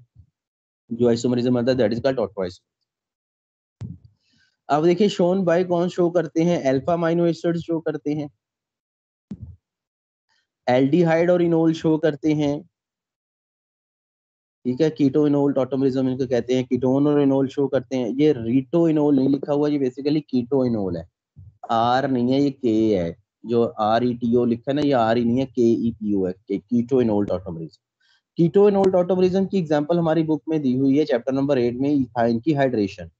जो आइसोमरिज्म बनता है, दैट इज कॉल्ड टॉटमरिज्म। अब देखिए शोन बाय कौन शो करते हैं? अल्फा अमीनो एसिड्स शो करते हैं, एल्डिहाइड और इनोल शो करते हैं। ठीक है, कीटो इनोल टॉटमरिज्म इनको कहते हैं। कीटोन और इनोल शो करते हैं। ये रीटो इनोल नहीं लिखा हुआ, ये बेसिकली कीटो इनोल है, आर नहीं है, ये के है। जो आर ई टी ओ लिखा है ना, ये आर ई नहीं है, के ई टी ओ है, कीटो इनोल टॉटमरिज्म। कीटो इनोल टॉटमरिज्म की एग्जांपल हमारी बुक में दी हुई है, चैप्टर नंबर 8 में, इथाइन की हाइड्रेशन।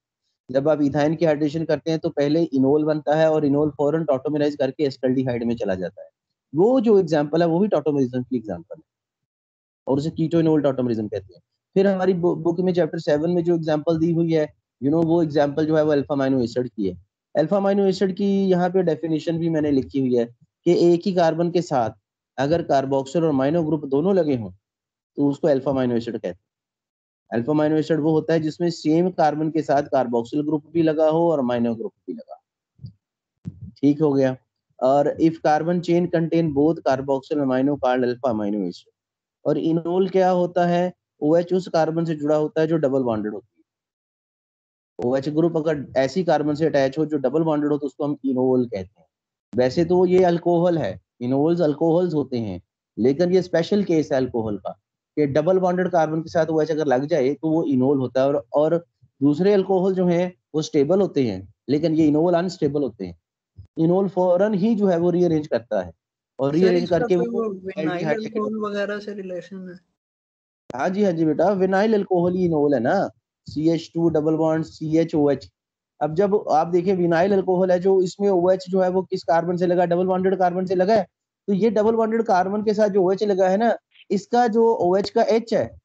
जब आप इथाइन की हाइड्रेशन करते हैं तो पहले इनोल बनता है और इनोल फौरन टॉटोमराइज करके एस्टल्डिहाइड में चला जाता है। वो जो एग्जांपल है वो भी टॉटमरिज्म की एग्जांपल है और उसे कीटो इनोल टॉटमरिज्म कहते हैं। फिर हमारी बुक में चैप्टर 7 में जो एग्जांपल दी हुई है, वो एग्जांपल जो है वो अल्फा अमीनो एसिड की है। अल्फा अमीनो एसिड की यहाँ पे डेफिनेशन भी मैंने लिखी हुई है कि एक ही कार्बन के साथ अगर कार्बोक्सिल और अमीनो ग्रुप दोनों लगे हों तो उसको अल्फा अमीनो एसिड कहते हैं। अल्फा अमीनो एसिड वो होता है जिसमें सेम कार्बन के साथ कार्बोक्सिल ग्रुप भी लगा हो और अमीनो ग्रुप भी लगा। ठीक हो गया। और if carbon chain contain both carboxyl amino called alpha amino acid. और इनोल क्या होता है? OH उस कार्बन से जुड़ा होता है जो डबल बॉन्डेड होती है। OH ग्रुप अगर ऐसी कार्बन से अटैच हो जो डबल बॉन्डेड हो तो उसको हम इनोल कहते हैं। वैसे तो ये अल्कोहल है, इनोल्स अल्कोहल्स होते हैं, लेकिन ये स्पेशल केस है अल्कोहल का कि डबल बॉन्डेड कार्बन के साथ OH अगर लग जाए तो वो इनोल होता है। और दूसरे अल्कोहल जो हैं वो स्टेबल होते हैं, लेकिन ये इनोल अनस्टेबल होते हैं। इनोल फौरन ही जो है वो रीअरेंज करता है और सर रीअरेंज इसका करके कोई वो वो विनाइल एल्डिहाइड। अल्कोहल वगैरह से रिलेशन है? हाँ जी बेटा, विनाइल अल्कोहल ही इनोल है ना, CH2 डबल बॉन्ड CHOH। अब जब आप देखिए विनाइल अल्कोहल है जो इसमें OH जो है वो किस कार्बन से लगा? डबल बॉन्डेड कार्बन से लगा है। तो ये डबल बॉन्डेड कार्बन के साथ जो OH लगा है ना, इसका जो OH का H है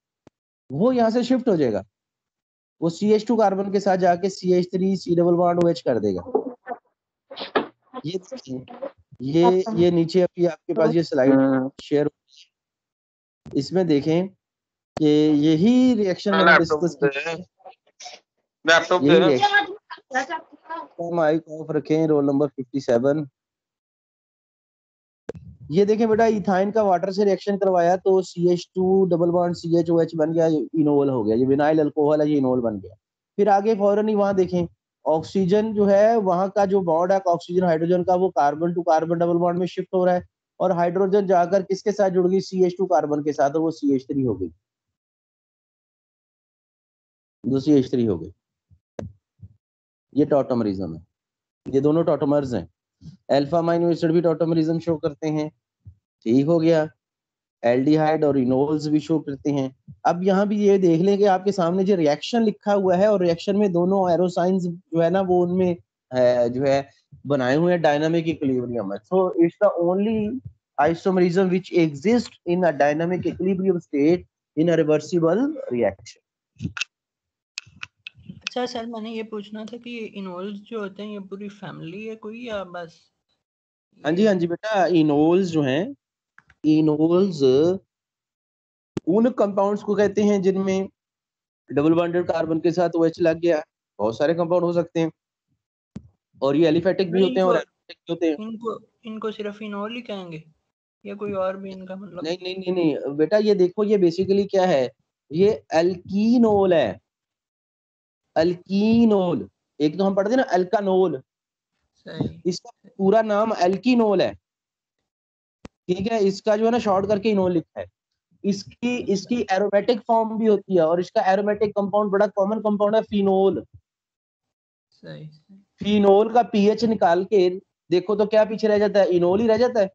वो यहाँ से शिफ्ट हो जाएगा, वो CH2 कार्बन के साथ जाके CH3 C double bond OH कर देगा। ये नीचे अभी आपके पास ये स्लाइड शेयर, इसमें देखें कि यही रिएक्शन मैंने डिस्कस की, लैपटॉप दे यही रहा रिएक्शन। माइक ऑफ रखें, रोल नंबर 57। ये देखें बेटा, इथाइन का वाटर से रिएक्शन करवाया तो CH2 डबल बॉन्ड CHOH बन गया, इनोल हो गया, ये विनाइल अल्कोहल है, ये इनोल बन गया। फिर आगे फौरन ही वहां देखें ऑक्सीजन जो है, वहां का जो बॉन्ड है ऑक्सीजन हाइड्रोजन का, वो carbon to carbon double bond में शिफ्ट हो रहा है, और हाइड्रोजन जाकर किसके साथ जुड़ गई, CH2 कार्बन के साथ, और वो CH3 हो गई, जो CH3 हो गई। ये टॉटोमरिज्म है, ये दोनों टॉटोमर्स हैं। अल्फा अमीनो एसिड भी टॉटोमरिज्म शो करते हैं, ठीक हो गया। एल्डिहाइड और इनोल्स भी शो करते हैं। अब यहाँ भी ये देख लें कि आपके सामने जो रिएक्शन लिखा हुआ है, और रिएक्शन में दोनों एरो साइंस जो है ना, वो उनमें जो है बनाए हुए हैं डायनामिक इक्विलिब्रियम में। So it's the only isomerism which exist in a dynamic equilibrium state in a reversible reaction. अच्छा सर, मैंने ये पूछना था कि इनोल्स जो होते हैं ये पूरी फैमिली है कोई, या बस? हाँ जी बेटा, इनोल्स जो हैं, इनोल्स उन कंपाउंड्स को कहते हैं जिनमें डबल बॉन्डेड कार्बन के साथ OH लग गया। बहुत सारे कंपाउंड हो सकते हैं, और ये एलिफेटिक भी होते हैं और एरोमेटिक भी होते हैं। इनको सिर्फ इनोल ही कहेंगे या कोई और भी इनका मतलब? नहीं बेटा, ये देखो, ये बेसिकली क्या है, ये अल्कीनोल है, अल्कीनोल। एक तो हम पढ़ते हैं ना अल्कानोल, इसका पूरा नाम अल्कीनोल है, ठीक है। इसका जो है ना शॉर्ट करके इनोल लिखा है। इसकी एरोमेटिक फॉर्म भी होती है, और इसका एरोमेटिक कंपाउंड बड़ा कॉमन कंपाउंड है फिनोल। सही। फिनोल का पीएच निकाल के देखो तो क्या पीछे रह जाता है, इनोल ही रह जाता है,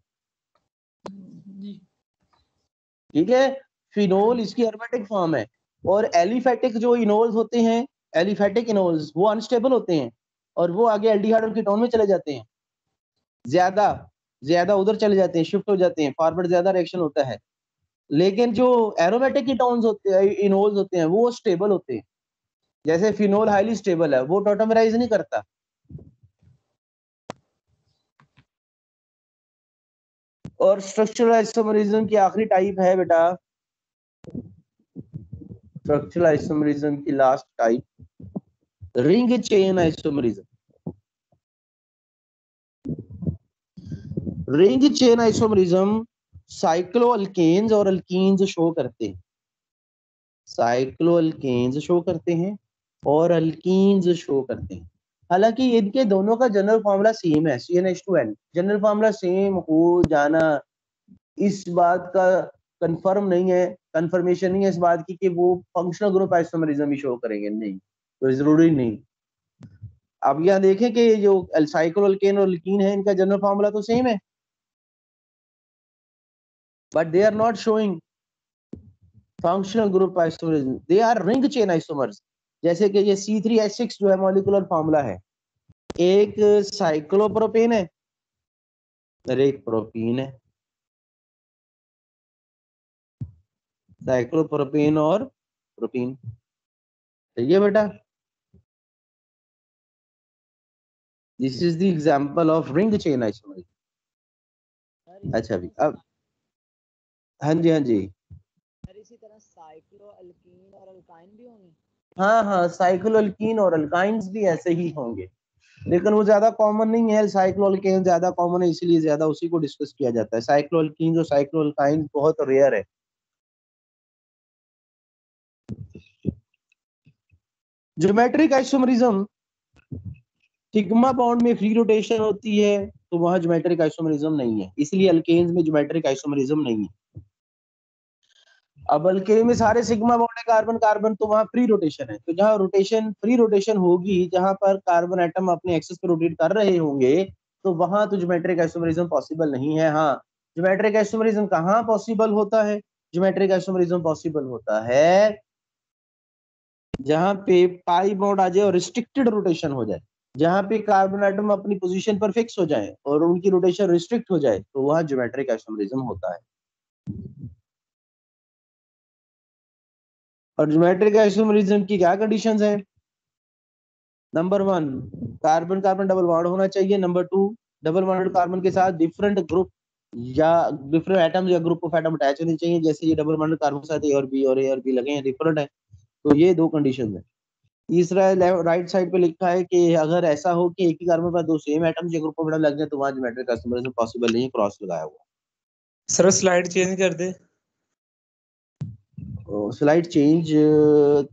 ठीक है। फिनोल इसकी एरोमेटिक फॉर्म है। और एलिफेटिक जो इनोल्स होते हैं, एलिफेटिक इनोल्स, वो अनस्टेबल होते हैं, और वो आगे एल्डिहाइड और कीटोन में चले जाते हैं, ज्यादा उधर चले जाते हैं, शिफ्ट हो जाते हैं, फॉरवर्ड ज्यादा रिएक्शन होता है। लेकिन जो एरोमेटिक कीटोन्स होते हैं, इनोल्स होते हैं, वो स्टेबल होते हैं। जैसे फिनोल हाईली स्टेबल है, वो टॉटोमराइज नहीं करता। और स्ट्रक्चरल आइसोमरिज्म की आखिरी टाइप है बेटा, स्ट्रक्चरल आइसोमरिज्म की last type, ring chain isomerism. Ring chain isomerism cyclo alkanes और अल्कीन्स शो करते हैं, साइक्लो अल्केन्स शो करते हैं और अल्कीन्स शो करते हैं। हालांकि इनके दोनों का जनरल फॉर्मूला सेम है, CnH2n। जनरल फॉर्मूला सेम हो जाना इस बात का कंफर्म नहीं है, कंफर्मेशन नहीं है इस बात की कि वो फंक्शनल ग्रुप आइसोमरिज्म ही शो करेंगे, नहीं, तो जरूरी नहीं। अब यहाँ देखें कि जो साइक्लो अल्केन और अल्कीन है, इनका जनरल फॉर्मूला तो सेम है, but they are not showing functional group isomerism, they are ring chain isomers. जैसे कि ये C3H6 जो है मॉलिक्यूलर फॉर्मूला है, एक साइक्लोप्रोपेन है और एक प्रोपीन है, साइक्लोप्रोपेन और प्रोपीन, ठीक है बेटा। This is the example of ring chain isomerism. अच्छा भी, अब हाँ जी इसी तरह साइक्लो अल्कीन और अल्काइन भी होंगे? हाँ, साइक्लो अल्कीन और अल्काइंस भी ऐसे ही होंगे, लेकिन वो ज्यादा कॉमन नहीं है। साइक्लो अल्केन ज्यादा कॉमन है, इसलिए ज्यादा उसी को डिस्कस किया जाता है। साइक्लो अल्कीन और साइक्लो अल्काइन बहुत रेयर है। ज्योमेट्रिक आइसोमरिज्म, सिग्मा बॉन्ड में फ्री रोटेशन होती है, तो वहां ज्योमेट्रिक आइसोमरिज्म नहीं है, इसलिए अल्केन्स में ज्योमेट्रिक आइसोमरिज्म नहीं है। अब अल्केन में सारे सिग्मा बॉन्ड है, कार्बन कार्बन, तो वहां फ्री रोटेशन है। तो जहां रोटेशन, फ्री रोटेशन होगी, जहां पर कार्बन एटम अपने एक्सिस पे रोटेट कर रहे होंगे, तो वहां तो ज्योमेट्रिक आइसोमरिज्म पॉसिबल नहीं है। हाँ, ज्योमेट्रिक आइसोमरिज्म कहाँ पॉसिबल होता है? ज्योमेट्रिक आइसोमरिज्म पॉसिबल होता है जहां पे पाई बॉन्ड आ जाए और रिस्ट्रिक्टेड रोटेशन हो जाए, जहां पे कार्बन एटम अपनी पोजीशन पर फिक्स हो जाए और उनकी रोटेशन रिस्ट्रिक्ट हो जाए, तो वहां ज्योमेट्रिक आइसोमरिज्म होता है। और ज्योमेट्रिक आइसोमरिज्म की क्या कंडीशंस हैं? Number 1, carbon carbon double bond होना चाहिए। नंबर 2, डबल बॉन्डेड कार्बन के साथ डिफरेंट ग्रुप या डिफरेंट एटम्स या ग्रुप ऑफ एटम अटैच होने चाहिए, जैसे ये डबल बॉन्डेड कार्बन के साथ ए और बी लगे हैं, डिफरेंट है। तो ये दो कंडीशन है। तीसरा राइट साइड पे लिखा है कि अगर ऐसा हो कि एक ही कार्बन पर दो सेम एटम्स या ग्रुप ऑफ एटम लग जाए तो वहां ज्योमेट्रिक आइसोमरिज्म पॉसिबल नहीं है, क्रॉस लगाया हुआ। सर स्लाइड चेंज कर दे। स्लाइड चेंज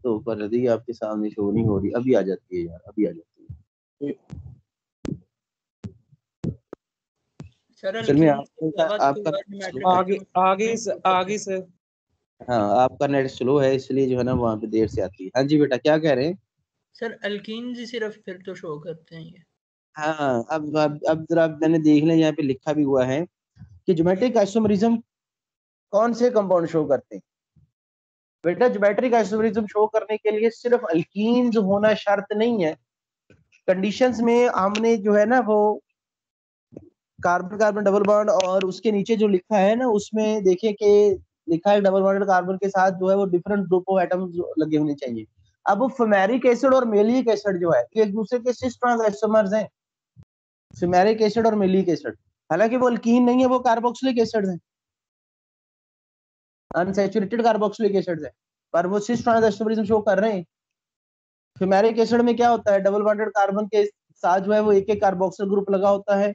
तो कर दी, आपके सामने शो नहीं हो रही, अभी आ जाती है यार, अभी आ जाती है। सर असल में आपका आगे सर। हाँ, आपका नेट स्लो है इसलिए जो है ना वहाँ पे देर से आती है। हाँ जी बेटा, क्या कह रहे हैं? सर अल्कीन्स ही सिर्फ फिर तो शो करते हैं ये। हाँ, अब जरा मैंने देख लिया, यहाँ पे लिखा भी हुआ है कि ज्योमेट्रिक आइसोमरिज्म कौन से कंपाउंड शो करते हैं। बेटा ज्योमेट्रिक आइसोमरिज्म शो करने के लिए सिर्फ अल्कीन्स होना शर्त नहीं है। कंडीशंस में हमने जो है ना वो कार्बन कार्बन डबल बॉन्ड और उसके नीचे जो लिखा है ना उसमें देखें कि लिखा है डबल बॉन्डेड कार्बन के साथ जो है वो डिफरेंट ग्रुप ऑफ एटम्स लगे होने चाहिए। अब वो फेमेरिक एसिड और मेलिक एसिड जो है ये एक दूसरे के सिस ट्रांस आइसोमर्स हैं, फेमेरिक एसिड और मेलिक एसिड। हालांकि वो अल्कीन नहीं है, वो कार्बोक्सिलिक एसिड है, अनसैचुरेटेड कार्बोक्सिलिक एसिड है, पर वो सिस ट्रांस आइसोमरिज्म शो कर रहे हैं। फेमेरिक एसिड में क्या होता है, डबल बॉन्डेड कार्बन के साथ जो है वो एक एक कार्बोक्सिल ग्रुप लगा होता है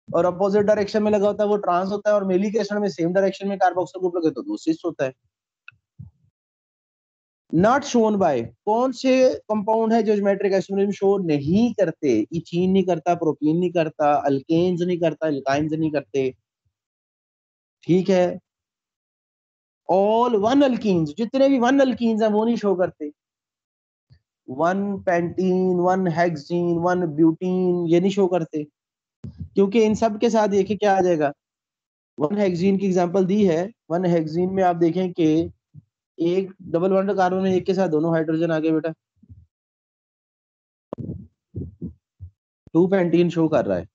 और अपोजिट डायरेक्शन में लगा होता है, वो ट्रांस होता है। और मेलिक एसिड में सेम डायरेक्शन में कार्बोक्सिल ग्रुप लगे तो दो सिस होता है। नॉट शोन बाय, कौन से कंपाउंड है जो ज्योमेट्रिक आइसोमरिज्म शो नहीं करते? इथीन नहीं करता, प्रोपीन नहीं करता, अल्केन्स नहीं करता, एल्काइंस नहीं करते, ठीक है। ऑल वन अल्कीन्स, जितने भी वन अल्कीन्स हैं वो नहीं शो करते। One pentene, one hexene, one butene, ये नहीं शो करते, क्योंकि इन सब के साथ देखिए क्या आ जाएगा। वन हेक्सीन की एग्जांपल दी है। वन हेक्सीन में आप देखें कि एक डबल बॉन्ड कार्बन में एक के साथ दोनों हाइड्रोजन आ गए बेटा, टू पेंटीन शो कर रहा है।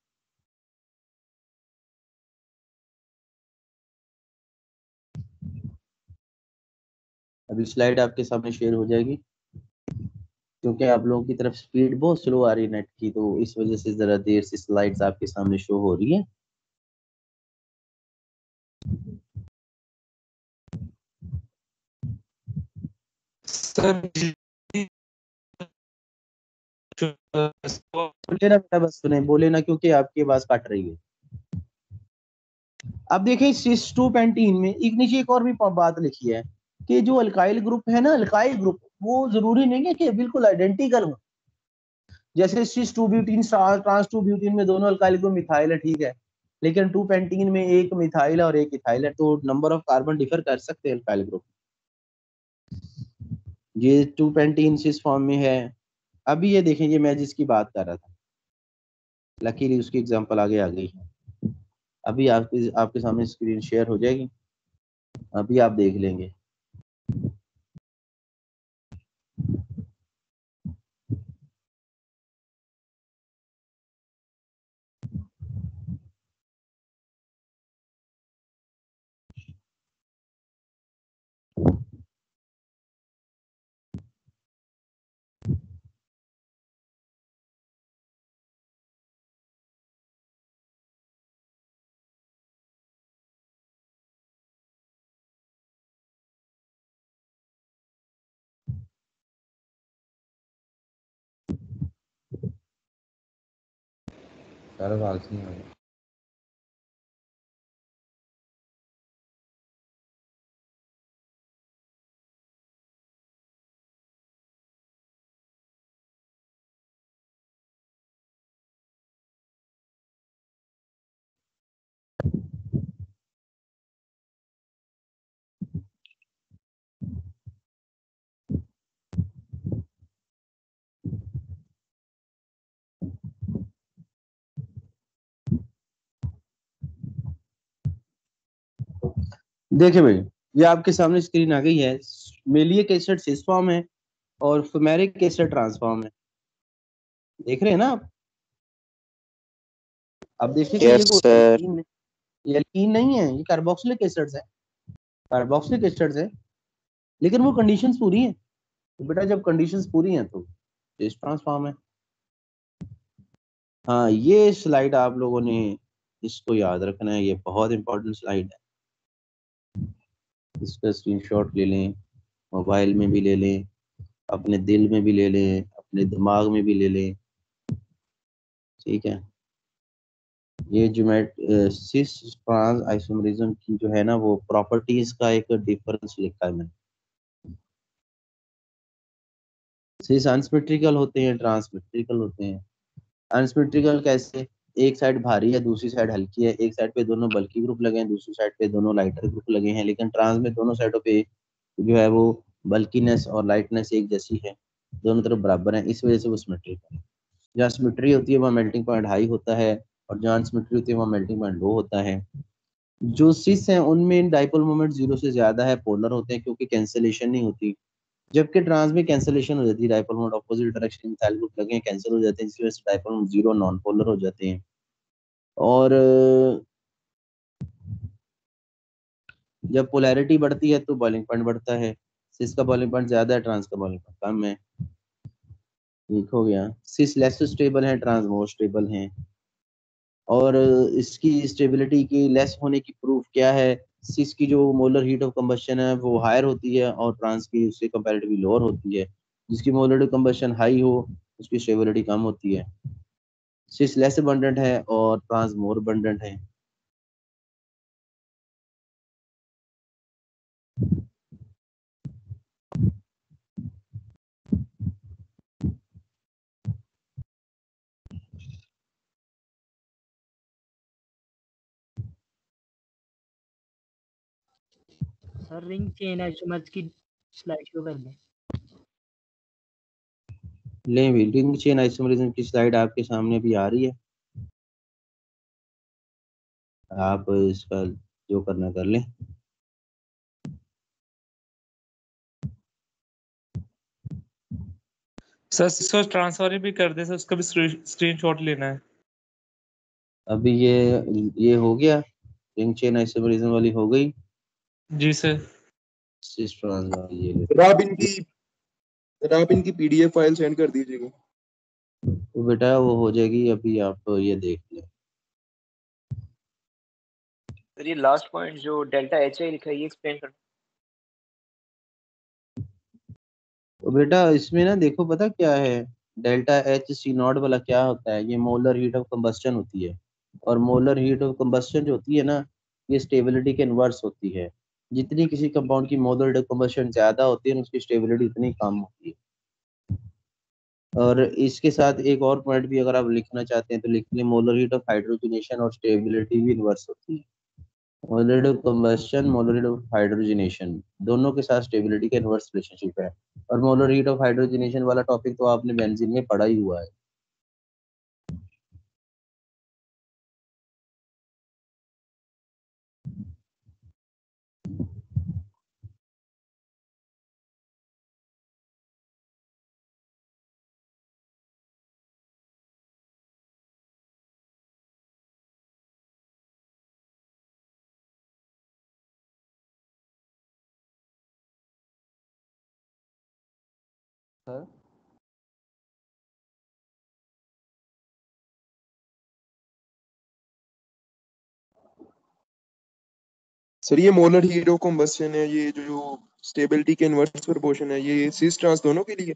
अभी स्लाइड आपके सामने शेयर हो जाएगी, क्योंकि आप लोगों की तरफ स्पीड बहुत स्लो आ रही है नेट की, तो इस वजह से जरा देर से स्लाइड्स आपके सामने शो हो रही है। बोले ना बेटा, बस सुने, बोले ना, क्योंकि आपकी आवाज काट रही है। अब देखिए सिस टू पेंटीन में एक नीचे एक और भी बात लिखी है कि जो अल्काइल ग्रुप है ना, अल्काइल ग्रुप वो जरूरी नहीं है कि बिल्कुल आइडेंटिकल हो। जैसे cis two butene trans two butene में दोनों अल्काइल ग्रुप मिथाइल है, ठीक है, लेकिन टू पेंटीन में एक मिथाइल है और एक इथाइल है, तो नंबर ऑफ कार्बन डिफर कर सकते हैं अल्काइल ग्रुप। ये टू पेंटीन सिस फॉर्म में है। अभी ये देखें, ये मैं जिसकी बात कर रहा था, लकीली उसकी एग्जांपल आगे आ गई है। अभी आपके सामने स्क्रीन शेयर हो जाएगी, अभी आप देख लेंगे। सारा आवाज नहीं आ रहा। देखिए भाई, ये आपके सामने स्क्रीन आ गई है। मेलिक एसिड सिस फॉर्म है और फेमेरिक एसिड ट्रांसफॉर्म है, देख रहे हैं ना आप? अब देखिए कि यस सर। ये अल्कीन नहीं है, ये कार्बोक्सिलिक एसिड्स है, कार्बोक्सिलिक एसिड्स है, लेकिन वो कंडीशंस पूरी हैं। तो बेटा जब कंडीशंस पूरी हैं तो सिस ट्रांसफॉर्म है। हाँ, ये स्लाइड आप लोगों ने इसको याद रखना है, ये बहुत इंपॉर्टेंट स्लाइड है। इसका स्क्रीनशॉट ले लें, मोबाइल में भी ले लें, अपने दिल में भी ले लें, अपने दिमाग में भी ले लें, ठीक है। ये सिस ट्रांस आइसोमरिज्म की जो है ना वो प्रॉपर्टीज का एक डिफरेंस लिखा है मैंने। सिस अनसिमेट्रिकल होते हैं, ट्रांससिमेट्रिकल होते हैं। अनसिमेट्रिकल कैसे? एक साइड भारी है, दूसरी साइड हल्की है, एक साइड पे दोनों बल्की ग्रुप लगे हैं, दूसरी साइड पे दोनों लाइटर ग्रुप लगे हैं, लेकिन ट्रांस में दोनों साइडों पे जो है वो बल्कीनेस और लाइटनेस एक जैसी है, दोनों तरफ बराबर है, इस वजह से वो सिमेट्रिकल है। जहाँ सिमेट्री होती है वहाँ मेल्टिंग पॉइंट हाई होता है, और जहाँ अनसिमेट्री होती है वहाँ मेल्टिंग पॉइंट लो होता है। जो सिस हैं उनमें डाइपोल मोमेंट 0 से ज्यादा है, पोलर होते हैं क्योंकि कैंसिलेशन नहीं होती, जबकि ट्रांस में कैंसिलेशन हो जाती है, डाइपोल मोमेंट अपोजिट डायरेक्शन में मिथाइल ग्रुप लगे हैं, कैंसिल हो जाते हैं, जिसकी वजह से डाइपोल मोमेंट 0 नॉन पोलर हो जाते हैं। और जब पोलैरिटी बढ़ती है तो बॉइलिंग पॉइंट बढ़ता है, सिस का बॉइलिंग पॉइंट ज्यादा है, ट्रांस का बॉइलिंग पॉइंट कम है। ठीक हो गया। सिस लेस स्टेबल है, ट्रांस मोर स्टेबल है। और इसकी स्टेबिलिटी की लेस होने की प्रूफ क्या है? सिस की जो मोलर हीट ऑफ कंबशन है वो हायर होती है और ट्रांस की उससे कंपैरेटिवली लोअर होती है। जिसकी molar heat of combustion high हो उसकी स्टेबिलिटी कम होती है। सिस लेस अबंडेंट है और ट्रांस मोर अबंडेंट है। सर रिंग चेन आइसोमर्स की स्लाइड शो कर दें। ले भी रिंग चेन आइसोमरिज्म की स्लाइड आपके सामने भी आ रही है, आप इसका जो करना कर लें। सर इसको ट्रांसफर भी कर दे सर, उसका भी स्क्रीनशॉट लेना है। अभी ये हो गया, रिंग चेन आइसोमरिज्म वाली हो गई। जी सर। सिस ट्रांस वाली ये ले। जरा आप इनकी पीडीएफ फाइल सेंड कर दीजिएगा। तो बेटा वो हो जाएगी, अभी आप ये देख लें। सर ये लास्ट पॉइंट जो डेल्टा एच आई लिखा है ये एक्सप्लेन करना। तो बेटा इसमें ना देखो पता क्या है, डेल्टा एच सी नॉट वाला क्या होता है, ये मोलर हीट ऑफ कंबस्टन होती है। और मोलर हीट ऑफ कंबस्टन जो होती है ना, ये स्टेबिलिटी के इनवर्स होती है। जितनी किसी कंपाउंड की मोलर हीट ऑफ कंबस्टन ज्यादा होती है उसकी स्टेबिलिटी उतनी कम होती है। और इसके साथ एक और पॉइंट भी अगर आप लिखना चाहते हैं तो लिख लें, मोलर हीट ऑफ हाइड्रोजनेशन और स्टेबिलिटी भी इनवर्स होती है। Molar heat of combustion, molar heat of hydrogenation दोनों के साथ स्टेबिलिटी का इनवर्स रिलेशनशिप है। और मोलर हीट ऑफ हाइड्रोजनेशन वाला टॉपिक तो आपने बेंजीन में पढ़ा ही हुआ है। सर सर ये मोलर हीट ऑफ कंबस्शन है, ये जो स्टेबिलिटी के इनवर्स प्रोपोर्शन है, ये सिस ट्रांस दोनों के लिए।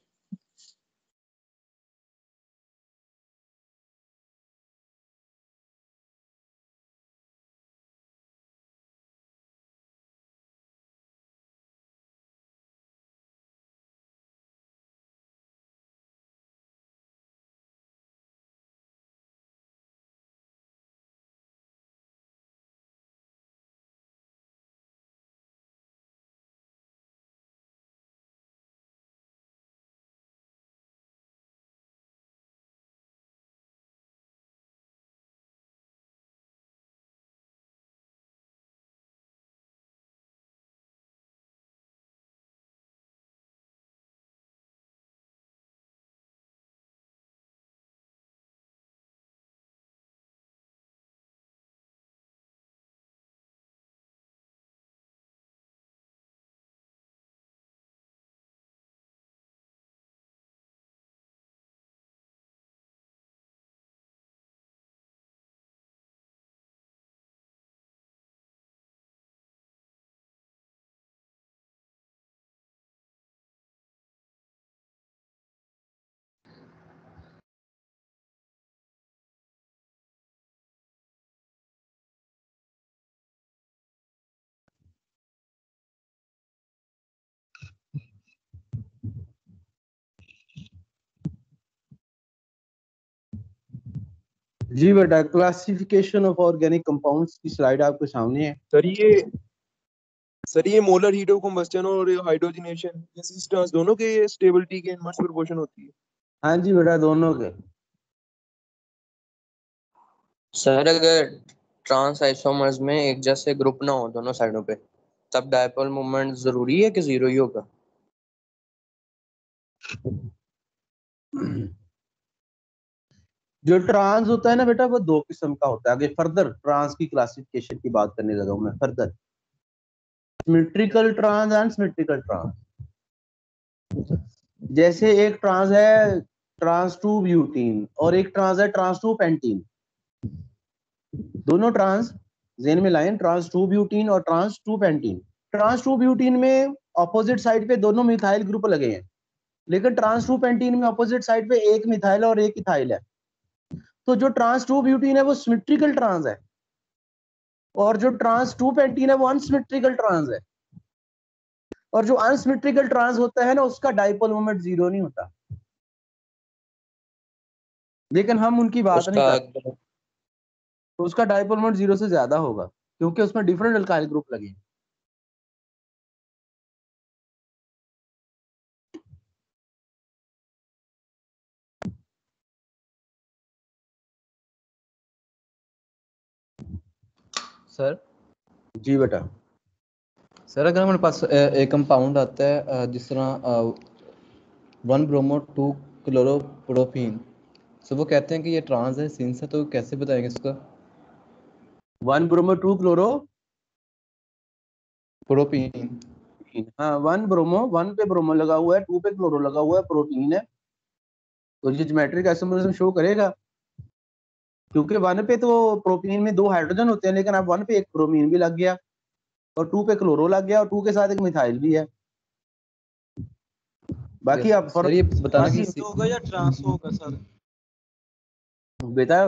जी बेटा, क्लासिफिकेशन ऑफ ऑर्गेनिक कंपाउंड्स की स्लाइड आपके सामने है। सर ये मोलर हीट ऑफ कंबस्टन और हाइड्रोजनेशन ये सिस्टम्स दोनों के स्टेबिलिटी के इनवर्स प्रोपोर्शन होती है। हाँ जी बेटा, दोनों के। सर अगर ट्रांस आइसोमर्स में एक जैसे ग्रुप ना हो दोनों साइडों पे, तब डायपोल मोमेंट जरूरी है कि जीरो ही होगा? जो ट्रांस होता है ना बेटा, वो दो किस्म का होता है। आगे फर्दर ट्रांस की क्लासिफिकेशन की बात करने लगा हूं मैं further. Symmetrical trans and symmetrical trans. जैसे एक ट्रांस है ट्रांस टू ब्यूटीन और एक ट्रांस है ट्रांस टू पेंटीन। दोनों ट्रांस जेन में लाइन, ट्रांस टू ब्यूटीन और trans two pentene. Trans two butene में ऑपोजिट साइड पे दोनों मिथाइल ग्रुप लगे हैं, लेकिन ट्रांस टू पेंटीन में ऑपोजिट साइड पे एक मिथाइल और एक इथाइल है। तो जो ट्रांस टू ब्यूटीन है वो सिमेट्रिकल ट्रांस है, और जो ट्रांस टू पेंटीन है वो अनसिमेट्रिकल ट्रांस है। और जो अनसिमेट्रिकल ट्रांस होता है ना, उसका डाइपोल मोमेंट जीरो नहीं होता, लेकिन हम उनकी बात नहीं करते। तो उसका डाइपोल मोमेंट जीरो से ज्यादा होगा, क्योंकि उसमें डिफरेंट अल्काइल ग्रुप लगे। सर जी बेटा। सर अगर हमारे पास एक कंपाउंड आता है जिस तरह 1 ब्रोमो 2 क्लोरोप्रोपीन, तो वो कहते हैं कि ये ट्रांस है, सिंस है, तो कैसे बताएंगे इसका? 1 ब्रोमो 2 क्लोरो प्रोपीन। हाँ, 1 ब्रोमो, 1 पे ब्रोमो लगा हुआ है, 2 पे क्लोरो लगा हुआ है, प्रोटीन है, तो ये ज्योमेट्रिक आइसोमरिज्म शो करेगा। क्योंकि 1 पे तो प्रोटीन में 2 हाइड्रोजन होते हैं, लेकिन अब 1 पे एक ब्रोमीन भी लग गया और 2 पे क्लोरो लग गया और 2 के साथ एक मिथाइल भी है। बाकी आप सर ये बताना कि होगा या ट्रांस होगा सर? बेटा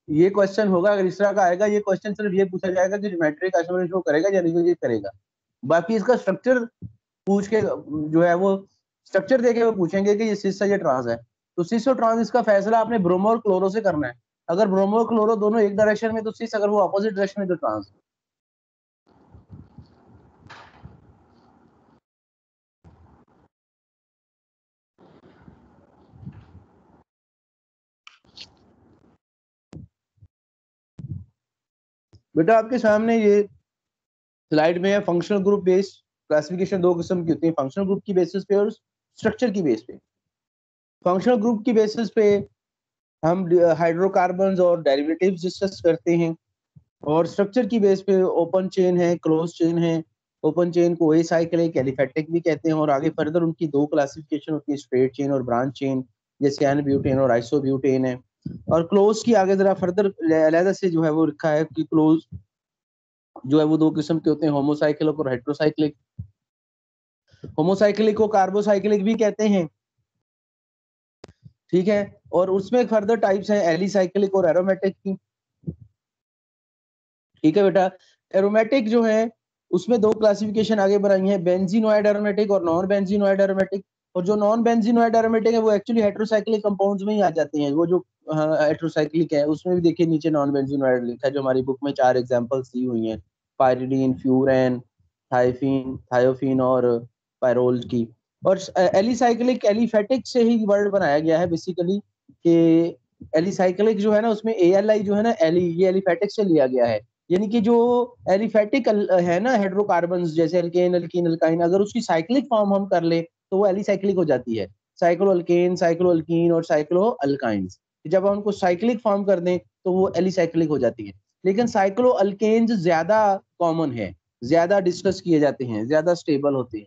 ये क्वेश्चन होगा, अगर इस तरह का आएगा, ये क्वेश्चन सिर्फ ये पूछा जाएगा कि ज्योमेट्रिक आइसोमरिज्म शो करेगा या नहीं करेगा। बाकी इसका स्ट्रक्चर पूछ के जो है वो स्ट्रक्चर देके वो पूछेंगे कि ये सिस है या ट्रांस है। तो सिस और ट्रांस इसका फैसला आपने ब्रोमो और क्लोरो से करना है। अगर ब्रोमो और क्लोरो दोनों एक डायरेक्शन में तो सिस, अगर वो अपोजिट डायरेक्शन में तो ट्रांस। बेटा आपके सामने ये स्लाइड में है फंक्शनल ग्रुप बेस्ड क्लासिफिकेशन। दो किस्म की होती है, फंक्शनल ग्रुप की बेसिस पे और स्ट्रक्चर की बेस पे। फंक्शनल ग्रुप की बेसिस पे हम हाइड्रोकार्बन्स और डेरिवेटिव्स डिस्कस करते हैं, और स्ट्रक्चर की बेस पे ओपन चेन है, क्लोज चेन है। ओपन चेन को एसाइक्लिक एलिफेटिक भी कहते हैं, और आगे फर्दर उनकी दो क्लासिफिकेशन होती है, स्ट्रेट चेन और ब्रांच चेन, जैसे एन-ब्यूटेन और आइसोब्यूटेन है। और क्लोज की आगे जरा फर्दर अलग से जो है वो लिखा है कि क्लोज जो है वो दो किस्म के होते हैं, होमोसाइक्लिक और हेट्रोसाइक्लिक। होमोसाइक्लिक को कार्बोसाइक्लिक भी कहते हैं, ठीक है। और उसमें फर्दर टाइप्स हैं एलिसाइक्लिक और एरोमेटिक की, ठीक है बेटा। एरोमेटिक जो है उसमें दो क्लासिफिकेशन आगे बनाई है, बेंजीनोइड एरोमेटिक और नॉन बेंजीनोइड एरोमेटिक। और जो नॉन बेंजीनोइड एरोमेटिक है वो एक्चुअली हेट्रोसाइक्लिक कंपाउंड्स में ही आ जाते हैं। वो जो हेट्रोसाइक्लिक है उसमें भी देखिए नीचे नॉन बेंजीनोइड लिखा है, जो हमारी बुक में 4 एग्जांपल्स दी हुई हैं, पायरिडीन, फ्यूरेन, थाइफीन, थायोफीन और पायरोल की। और एलिसाइक्लिक एलिफेटिक से ही वर्ड बनाया गया है बेसिकली, कि एलिसाइक्लिक जो है ना उसमें एएलआई जो है ना एली, ये एलिफेटिक से लिया गया है। यानी कि जो एलिफेटिक है ना हाइड्रोकार्बन्स जैसे एल्केन, अल्कीन, अल्काइन, अगर उसकी साइक्लिक फॉर्म हम कर ले तो वो एलिसाइक्लिक हो जाती है। साइक्लो अल्केन, साइक्लो अल्कीन और साइक्लो अल्काइंस, जब हम उनको साइक्लिक फॉर्म कर दें तो वो एलिसाइक्लिक हो जाती है। लेकिन साइक्लो अल्केन्स ज्यादा कॉमन है, ज्यादा डिस्कस किए जाते हैं, ज्यादा स्टेबल होते हैं।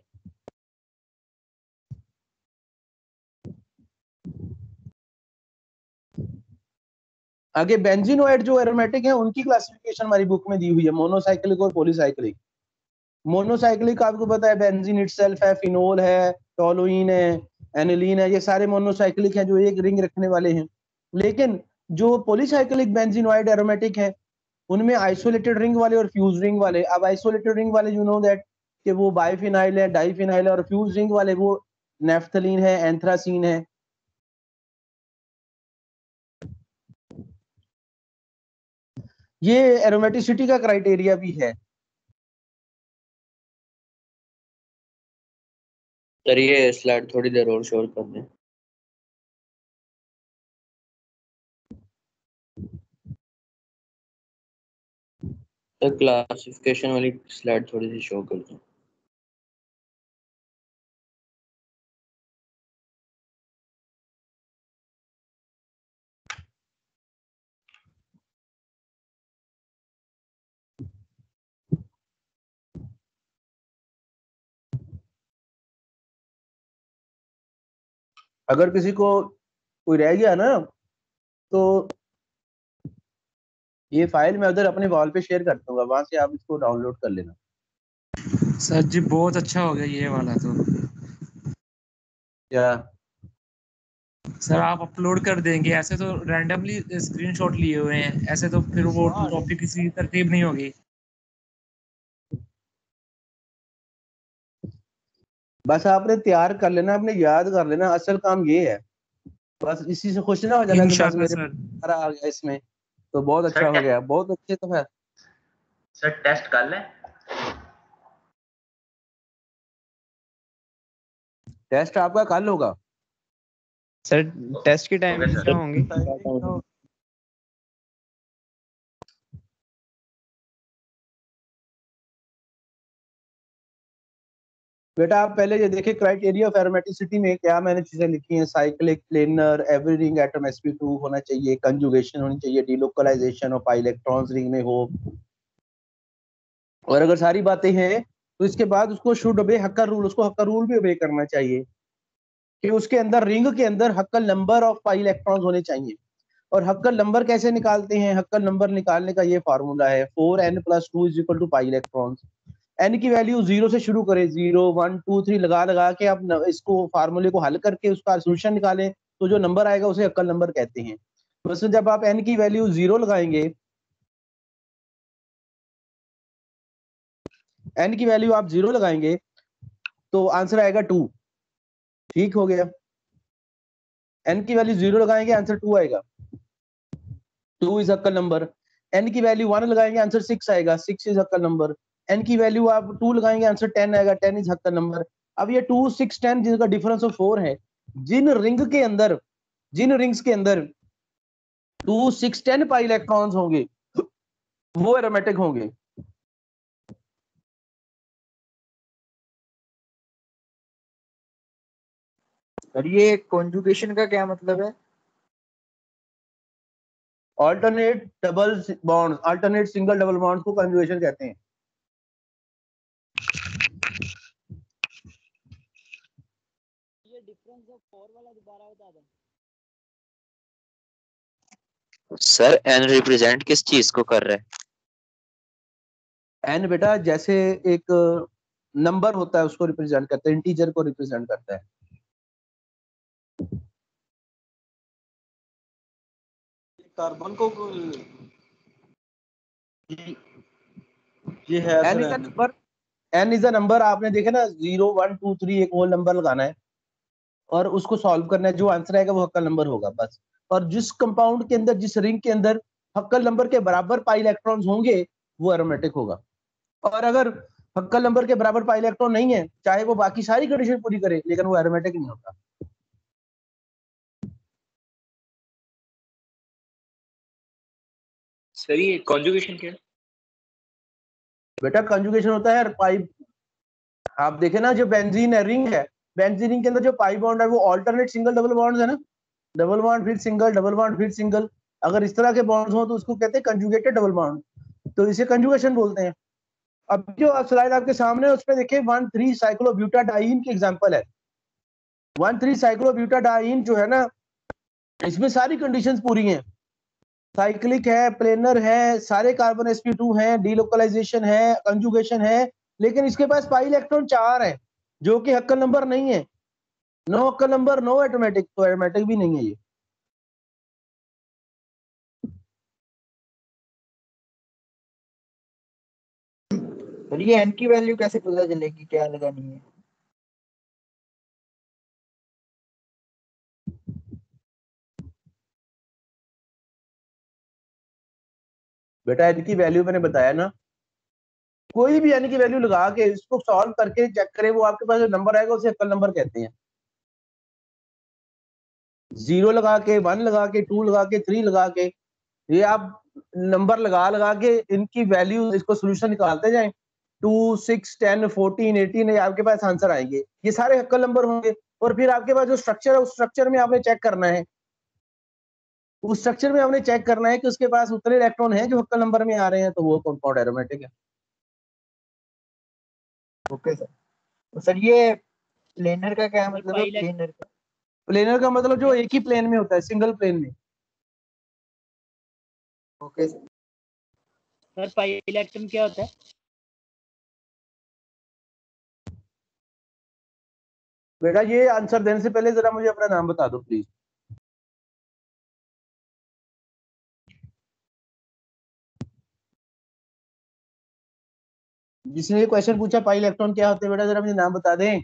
आगे बेंजीनोइड जो एरोमेटिक है उनकी क्लासिफिकेशन हमारी बुक में दी हुई है, मोनोसाइक्लिक और पॉलीसाइक्लिक। मोनोसाइक्लिक आपको पता है बेंजीन इटसेल्फ है, फिनोल है, टोलुइन है, एनिलीन है, ये सारे मोनोसाइक्लिक हैं जो एक रिंग रखने वाले हैं। लेकिन जो पॉलीसाइक्लिक बेंजीनोइड एरोमेटिक है उनमें आइसोलेटेड रिंग वाले और फ्यूज रिंग वाले। अब आइसोलेटेड रिंग वाले यू नो दैट कि वो बाइफिनाइल है, डाइफिनाइल है, और फ्यूज रिंग वाले वो नेफ्थलीन है, एंथ्रासीन है। ये एरोमेटिसिटी का क्राइटेरिया भी है। सर ये स्लाइड थोड़ी देर और शोर कर दें। सर क्लासिफिकेशन वाली स्लाइड थोड़ी सी शो कर दें। अगर किसी को कोई रह गया ना तो ये फाइल मैं उधर अपने वॉल पे शेयर कर दूंगा, वहां से आप इसको डाउनलोड कर लेना। सर जी बहुत अच्छा हो गया ये वाला तो। क्या सर आप अपलोड कर देंगे? ऐसे तो रैंडमली स्क्रीनशॉट लिए हुए हैं, ऐसे तो फिर वो टॉपिक किसी तरतीब नहीं होगी। बस आपने तैयार कर लेना, आपने याद कर लेना, असल काम ये है। बस इसी से खुश ना हो जाना कि बस इंशाल्लाह मेरे सर। सारा आ गया इसमें, तो बहुत अच्छा सर हो गया, बहुत अच्छे तो है। सर टेस्ट कर लें। टेस्ट आपका कल होगा सर। टेस्ट की टाइमिंग सर। क्या होंगी? बेटा आप पहले ये देखिए क्राइटेरिया ऑफ एरोमेटिसिटी में क्या मैंने चीजें लिखी हैं। Cyclic, planar, every ring atom sp2 होना चाहिए, कंजुगेशन होनी चाहिए, डिलोकलाइजेशन ऑफ इलेक्ट्रॉन्स रिंग में हो। और अगर सारी बातें हैं तो इसके बाद उसको शुड ओबे हक्कर रूल, उसको हक्कर रूल भी ओबे करना चाहिए कि उसके अंदर रिंग के अंदर हक्कल नंबर ऑफ पाई इलेक्ट्रॉन्स होने चाहिए। और हक्कल नंबर कैसे निकालते हैं? हक्कल नंबर निकालने का ये फार्मूला है 4n+2 is equal to pi electrons. N की वैल्यू 0 से शुरू करें, 0 1 2 3 लगा लगा के आप इसको फार्मूले को हल करके उसका सोल्यूशन निकालें, तो जो नंबर आएगा उसे हक्कल नंबर कहते हैं। बस जब आप एन की वैल्यू 0 लगाएंगे, एन की वैल्यू आप 0 लगाएंगे तो आंसर आएगा 2। ठीक हो गया। एन की वैल्यू 0 लगाएंगे, आंसर 2 आएगा, 2 इज हक्कल नंबर। एन की वैल्यू 1 लगाएंगे, आंसर 6 आएगा, 6 इज हक्कल नंबर। एन की वैल्यू आप 2 लगाएंगे, आंसर 10 आएगा, 10 इज हक्कल नंबर। अब ये 2 6 10 जिनका डिफरेंस ऑफ 4 है, जिन रिंग के अंदर, जिन रिंग्स के अंदर 2 6 10 पाई इलेक्ट्रॉन्स होंगे वो एरोमेटिक होंगे। सर ये कॉन्जुगेशन का क्या मतलब है? Alternate double bonds, alternate single double bonds को कंजुगेशन कहते हैं। ये डिफरेंस ऑफ 4 वाला दोबारा बता दें। सर एन रिप्रेजेंट किस चीज को कर रहा है? एन बेटा जैसे एक नंबर होता है उसको रिप्रेजेंट करता है, इंटीजर को रिप्रेजेंट करता है। कार्बन को ये है n sir is a number, n is a number. आपने देखा ना 0 1 2 3 एक होल नंबर लगाना है और उसको सॉल्व करना है, जो आंसर आएगा वो हक्कल नंबर होगा बस। और जिस कंपाउंड के अंदर, जिस रिंग के अंदर हक्कल नंबर के बराबर पाई इलेक्ट्रॉन्स होंगे वो एरोमेटिक होगा। और अगर हक्कल नंबर के बराबर पाई इलेक्ट्रॉन नहीं है, चाहे वो बाकी सारी कंडीशन पूरी करे, लेकिन वो एरोमेटिक नहीं होता। सर ये कॉन्जुगेशन क्या है? बेटा कंजुगेशन होता है पाई, आप देखे ना जो बेंजीन है, रिंग है, बेंजीन रिंग के अंदर जो पाई बॉन्ड है वो ऑल्टरनेट सिंगल डबल बॉन्ड्स है ना, डबल बॉन्ड फिर सिंगल, डबल बॉन्ड फिर सिंगल। अगर इस तरह के बॉन्ड्स हो तो उसको कहते हैं कंजुगेटेड डबल बॉन्ड, तो इसे कंजुगेशन बोलते हैं। अब जो स्लाइड आपके सामने है उस पर देखिए 1,3 साइक्लोब्यूटाडाइन की एग्जांपल है। 1,3 साइक्लोब्यूटाडाइन जो है ना, इसमें सारी कंडीशंस पूरी हैं, साइक्लिक है, प्लेनर है, सारे कार्बन sp2 है, डीलोकलाइजेशन है, कंजुगेशन है, लेकिन इसके पास पाई इलेक्ट्रॉन 4 है जो कि हक्कल नंबर नहीं है। नो हक्कल नंबर, नो एटोमेटिक, तो एटोमेटिक भी नहीं है ये। सर ये एन की वैल्यू कैसे पता चलेगी क्या लगानी है? बेटा n की वैल्यू मैंने बताया ना, कोई भी n की वैल्यू लगा के इसको सॉल्व करके चेक करें, वो आपके पास जो नंबर आएगा उसे अक्कल नंबर कहते हैं। 0 लगा के, 1 लगा के, 2 लगा के, 3 लगा के, ये आप नंबर लगा के इनकी वैल्यू, इसको सोल्यूशन निकालते जाएं। 2, 6, 10, 14, 18 आपके पास आंसर आएंगे, ये सारे अक्कल नंबर होंगे। और फिर आपके पास जो स्ट्रक्चर है उस स्ट्रक्चर में आपने चेक करना है, उस स्ट्रक्चर में हमने चेक करना है कि उसके पास उतने इलेक्ट्रॉन हैं जो अक्कल नंबर में आ रहे हैं, तो वो कंपाउंड एरोमेटिक है। Okay sir. तो सर ये प्लेनर का क्या मतलब है? प्लेनर का मतलब जो एक ही प्लेन में होता है, सिंगल प्लेन में। Okay sir. Sir pi electron क्या होता है? बेटा ये आंसर देने से पहले जरा मुझे अपना नाम बता दो प्लीज। जिसने ये क्वेश्चन पूछा पाई इलेक्ट्रॉन क्या होते हैं, बेटा जरा मुझे नाम बता दें।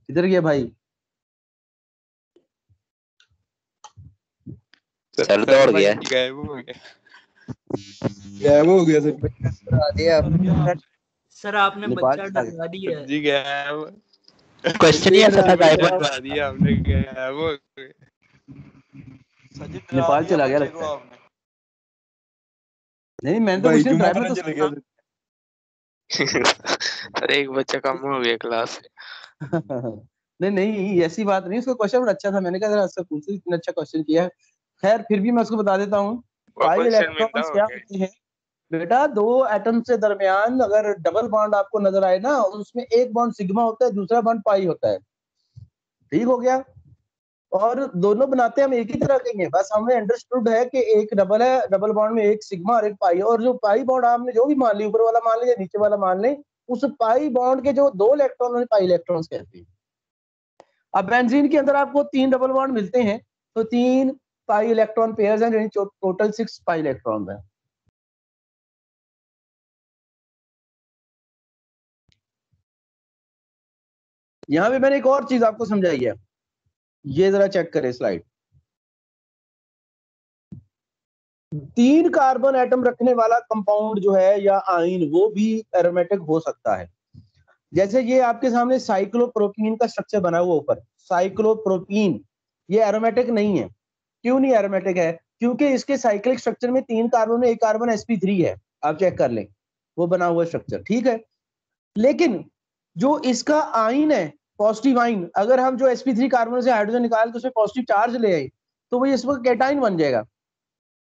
किधर गया भाई? सर दौड़ गया। गायब हो गया, गायब हो गया सर। सर आपने बच्चा डरा दिया है। जी गायब, क्वेश्चन ही ऐसा था, गायब डरा दिया आपने, गायब हो गए। नेपाल चला गया लगता है। नहीं मैंने तो भाई कुछ नहीं जुम्मा बताया, मैं पढ़ने तो चले गया अरे एक बच्चा कम हो गया क्लास नहीं नहीं ऐसी बात नहीं, उसका क्वेश्चन बड़ा अच्छा था, मैंने कहा जरा उससे पूछो, इतना अच्छा क्वेश्चन किया है। खैर फिर भी मैं उसको बता देता हूँ। पाई इलेक्ट्रॉन्स क्या होते हैं बेटा, दो एटम से दरमियान अगर डबल बॉन्ड आपको नजर आए ना, उसमें एक बॉन्ड सिग्मा होता है, दूसरा बॉन्ड पाई होता है। ठीक हो गया? और दोनों बनाते हम एक ही तरह के हैं, बस हमें अंडरस्टूड है कि एक डबल है, डबल बॉन्ड में एक सिग्मा और एक पाई है। और जो पाई बॉन्ड आपने जो भी मान ली, ऊपर वाला मान लें या नीचे वाला मान लें, उस पाई बॉन्ड के जो 2 इलेक्ट्रॉन उन्हें पाई इलेक्ट्रॉन्स कहते हैं। अब बेंजीन के अंदर आपको 3 डबल बॉन्ड मिलते हैं, तो 3 पाई इलेक्ट्रॉन पेयर्स हैं, यानी टोटल 6 पाई इलेक्ट्रॉन हैं। यहां पे मैंने एक और चीज आपको समझाई है, ये जरा चेक करें स्लाइड। 3 कार्बन एटम रखने वाला कंपाउंड जो है या आयन, वो भी एरोमेटिक हो सकता है। जैसे ये आपके सामने साइक्लोप्रोपीन का स्ट्रक्चर बना हुआ ऊपर, साइक्लोप्रोपीन, ये एरोमेटिक नहीं है। क्यों नहीं एरोमेटिक है? क्योंकि इसके साइक्लिक स्ट्रक्चर में 3 कार्बन में एक कार्बन sp3 है, आप चेक कर लें, वो बना हुआ स्ट्रक्चर, ठीक है। लेकिन जो इसका आयन है, पॉजिटिव आयन, अगर हम जो sp3 कार्बन से हाइड्रोजन निकाल के उसमें पॉजिटिव चार्ज ले आए, तो वो इस वक्त कैटाइन बन जाएगा।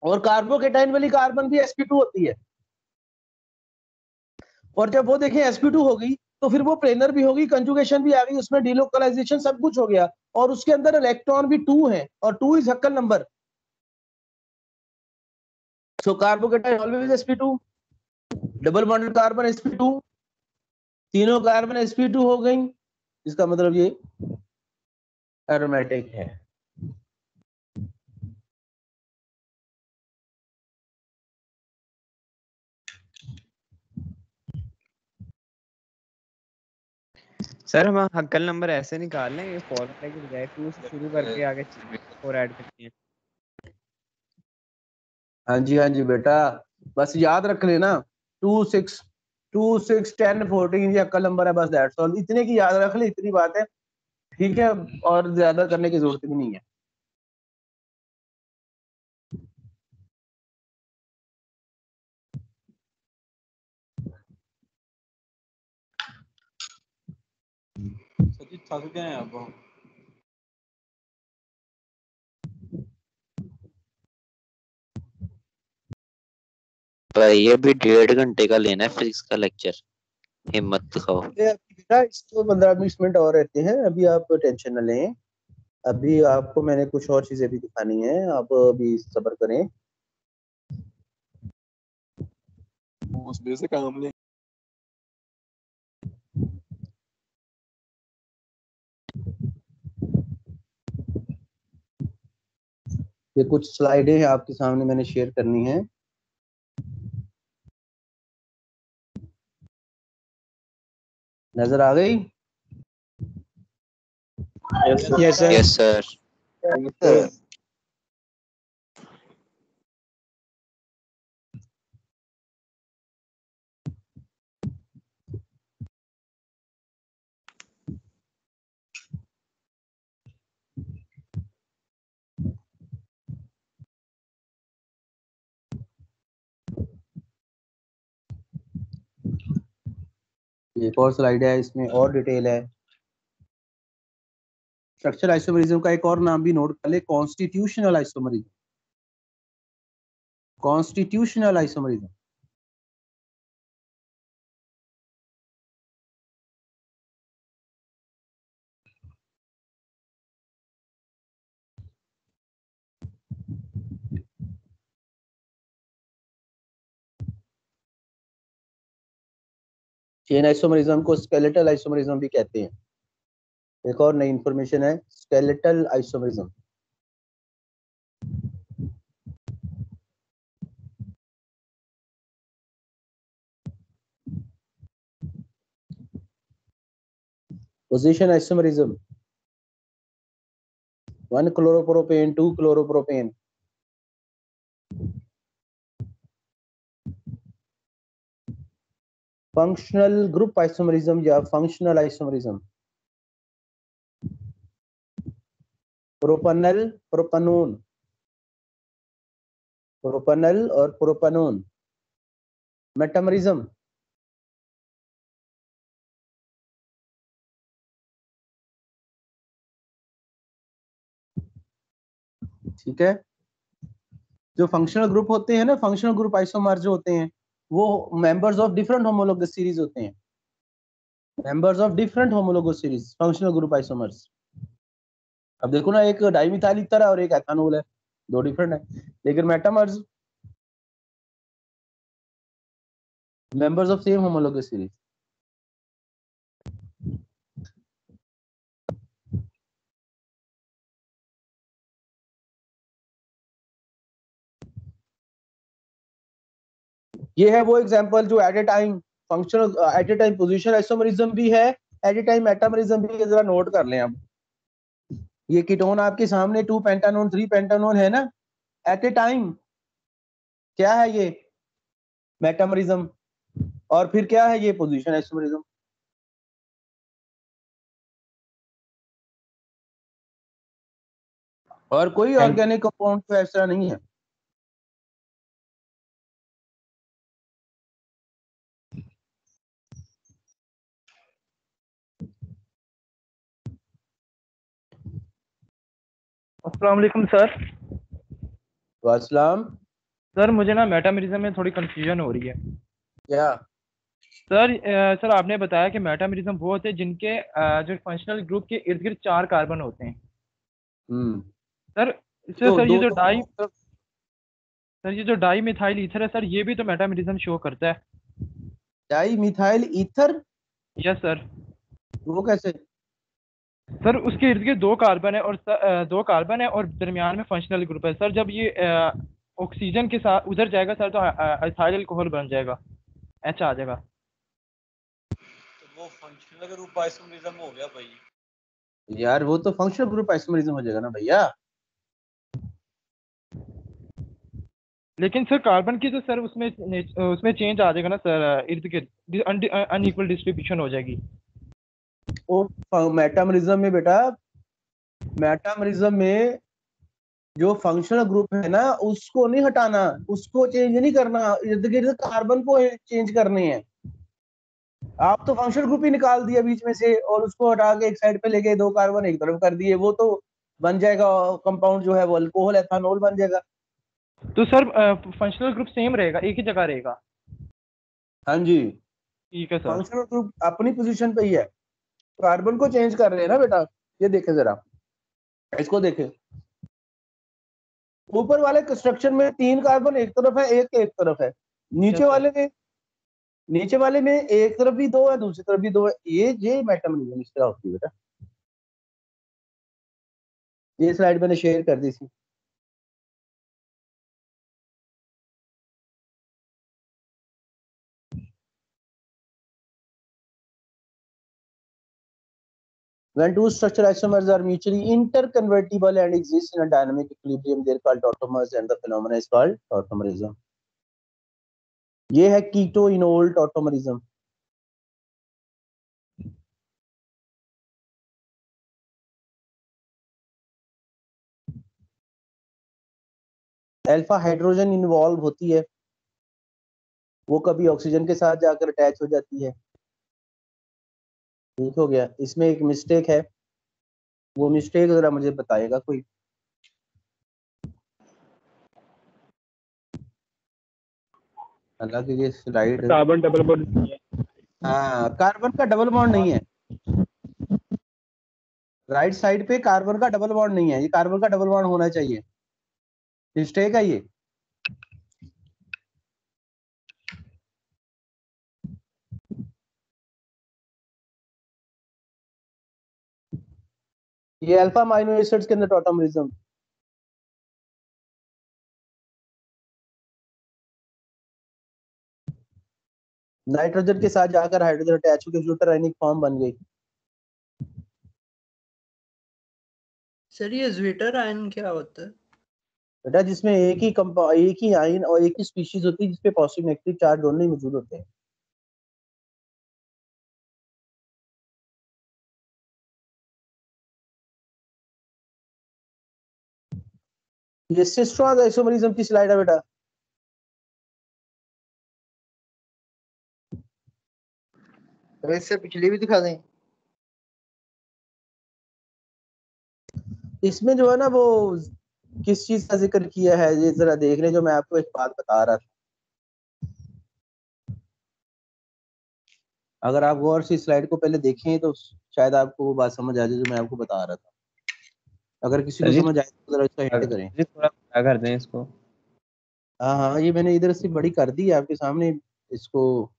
और कार्बोकेटाइन वाली कार्बन भी sp2 होती है, और जब वो देखें sp2 होगी तो फिर वो प्लेनर भी होगी, कंजुगेशन भी आ गई, उसमें डिलोकलाइजेशन सब कुछ हो गया, और उसके अंदर इलेक्ट्रॉन भी 2 है, और 2 is हक्कल number. So carbocation always sp2, double bonded carbon sp2, तीनों कार्बन sp2 हो गई, इसका मतलब ये एरोमेटिक है। सर हम हक्कल नंबर ऐसे निकाल लें, ये फॉर्मूला के बजाय 2 से शुरू करके आगे 4 ऐड करते हैं। हाँ जी बेटा, बस याद रख लेना 2, 6, 10, 14 ये अक्कल नंबर है, बस दैट्स ऑल। इतने की याद रख ले, इतनी बात है, ठीक है, और ज्यादा करने की जरूरत भी नहीं है। सचिन थक गए हैं अब हम। पर ये भी 1.5 घंटे का लेना है फिजिक्स का लेक्चर, हिम्मत दिखाओ। बेटा इसको 15-20 मिनट और रहते हैं, अभी आप टेंशन न लें, अभी आपको मैंने कुछ और चीजें भी दिखानी है, आप अभी सब्र करें। उसमें से काम ले। ये कुछ स्लाइडें हैं आपके सामने मैंने शेयर करनी है। नजर आ गई? Yes sir. एक और स्लाइड है, इसमें और डिटेल है। स्ट्रक्चरल आइसोमरिज्म का एक और नाम भी नोट कर ले, constitutional isomerism. Constitutional isomerism. Chain isomerism को स्केलेटल आइसोमरिज्म भी कहते हैं। एक और नई इंफॉर्मेशन है, skeletal isomerism. Position isomerism, 1 chloropropane 2 chloropropane. Functional group isomerism या फंक्शनल आइसोमरिज्म, प्रोपनल प्रोपनोन, प्रोपनल और प्रोपनोन। मेटामरिज्म, ठीक है। जो फंक्शनल ग्रुप होते हैं ना, फंक्शनल ग्रुप आइसोमर जो होते हैं, वो members of different homologous series होते हैं। Members of different homologous series, functional group isomers. अब देखो ना, एक डाइमिथाइल ईथर है और एक एथानोल है, दो डिफरेंट है। लेकिन metamers members of same homologous series. ये है वो एग्जांपल जो at a time functional, at a time position isomerism भी है, एट ए टाइम मेटामरिज्म भी है। जरा नोट कर लें। अब ये कीटोन आपके सामने 2 पेंटानोन 3 पेंटानोन है ना, एट ए टाइम क्या है ये? मेटामरिज्म। और फिर क्या है ये? Position isomerism. और कोई ऑर्गेनिक कंपाउंड तो ऐसा नहीं है। अस्सलाम वालेकुम सर। वासलाम। सर मुझे ना मेटामरिज्म में थोड़ी कंफ्यूजन हो रही है। क्या सर? सर आपने बताया कि मेटामरिज्म वो होते हैं जिनके जो फंक्शनल ग्रुप के इर्द गिर्द 4 कार्बन होते हैं। सर इससे तो सर ये दो जो तो डाई मिथाइल ईथर है सर, ये भी तो मेटामरिज्म शो करता है। Di methyl ether? Yes sir. वो कैसे? सर उसके इर्द गिर्द 2 कार्बन है और 2 कार्बन है और दरमियान में फंक्शनल ग्रुप है सर। जब ये ऑक्सीजन के साथ उधर जाएगा सर तो एथाइल अल्कोहल बन जाएगा, एच आ जाएगा। वो फंक्शनल ग्रुप आइसोमरिज्म हो गया भाई। यार वो तो फंक्शनल ग्रुप आइसोमरिज्म हो जाएगा ना भैया। लेकिन सर कार्बन की तो सर उसमें चेंज आ जाएगा ना सर, इर्द गिर्द अनइक्वल डिस्ट्रीब्यूशन हो जाएगी। वो मेटामरिज्म में बेटा, मेटामरिज्म में जो फंक्शनल ग्रुप है ना, उसको नहीं हटाना, उसको चेंज नहीं करना, इर्द गिर्द कार्बन को चेंज करने हैं। आप तो फंक्शनल ग्रुप ही निकाल दिया बीच में से और उसको हटा के एक साइड पे लेके 2 कार्बन एक तरफ कर दिए, वो तो बन जाएगा कंपाउंड जो है वो अल्कोहल एथानोल बन जाएगा। तो सर फंक्शनल ग्रुप सेम रहेगा, एक ही जगह रहेगा? हाँ जी, ठीक है सर। फंक्शनल ग्रुप अपनी पोजीशन पे ही है, कार्बन को चेंज कर रहे हैं ना बेटा। ये देखें जरा, इसको देखें। ऊपर वाले स्ट्रक्चर में 3 कार्बन एक तरफ है, एक तरफ है। नीचे वाले में एक तरफ भी 2 है, दूसरी तरफ भी 2 है। ये मेटामरिज्म इस तरह होती है बेटा। ये स्लाइड मैंने शेयर कर दी थी। When two structure isomers are mutually interconvertible and exist in a dynamic equilibrium, they are called tautomers, and the phenomena is called tautomerism. ये है keto enol tautomerism. Alpha hydrogen involve होती है, वो कभी oxygen के साथ जाकर अटैच हो जाती है. ठीक हो गया. इसमें एक मिस्टेक है, वो मिस्टेक जरा मुझे बताएगा कोई. हालांकि ये स्लाइड कार्बन डबल बॉन्ड नहीं है। हाँ, कार्बन का डबल बॉन्ड नहीं है. राइट साइड पे कार्बन का डबल बॉन्ड नहीं है, ये कार्बन का डबल बॉन्ड होना चाहिए. मिस्टेक है ये. ये अल्फा अमीनो एसिड्स के अंदर टॉटोमरिज्म. नाइट्रोजन के साथ जाकर हाइड्रोजन अटैच होकर फ्लूटराइनिक फॉर्म बन गई. सर ये ज्विटर आयन क्या होता है? बेटा जिसमें एक ही आयन और एक ही स्पीशीज होती है जिसपे पॉजिटिव नेगेटिव चार्ज दोनों ही मौजूद होते हैं. ये सिस्टर्स आइसोमरिज्म की स्लाइड है बेटा. तो इससे पिछली भी दिखा दें. इसमें जो है ना वो किस चीज का जिक्र किया है ये जरा देख लें. जो मैं आपको एक बात बता रहा था, अगर आप गौर से स्लाइड को पहले देखें तो शायद आपको वो बात समझ आ जाए जो मैं आपको बता रहा था. अगर किसी को समझ आए तो जरा इसका हिंट करें. जी थोड़ा बड़ा कर दें इसको. हाँ हाँ, ये मैंने इधर से बड़ी कर दी है आपके सामने इसको.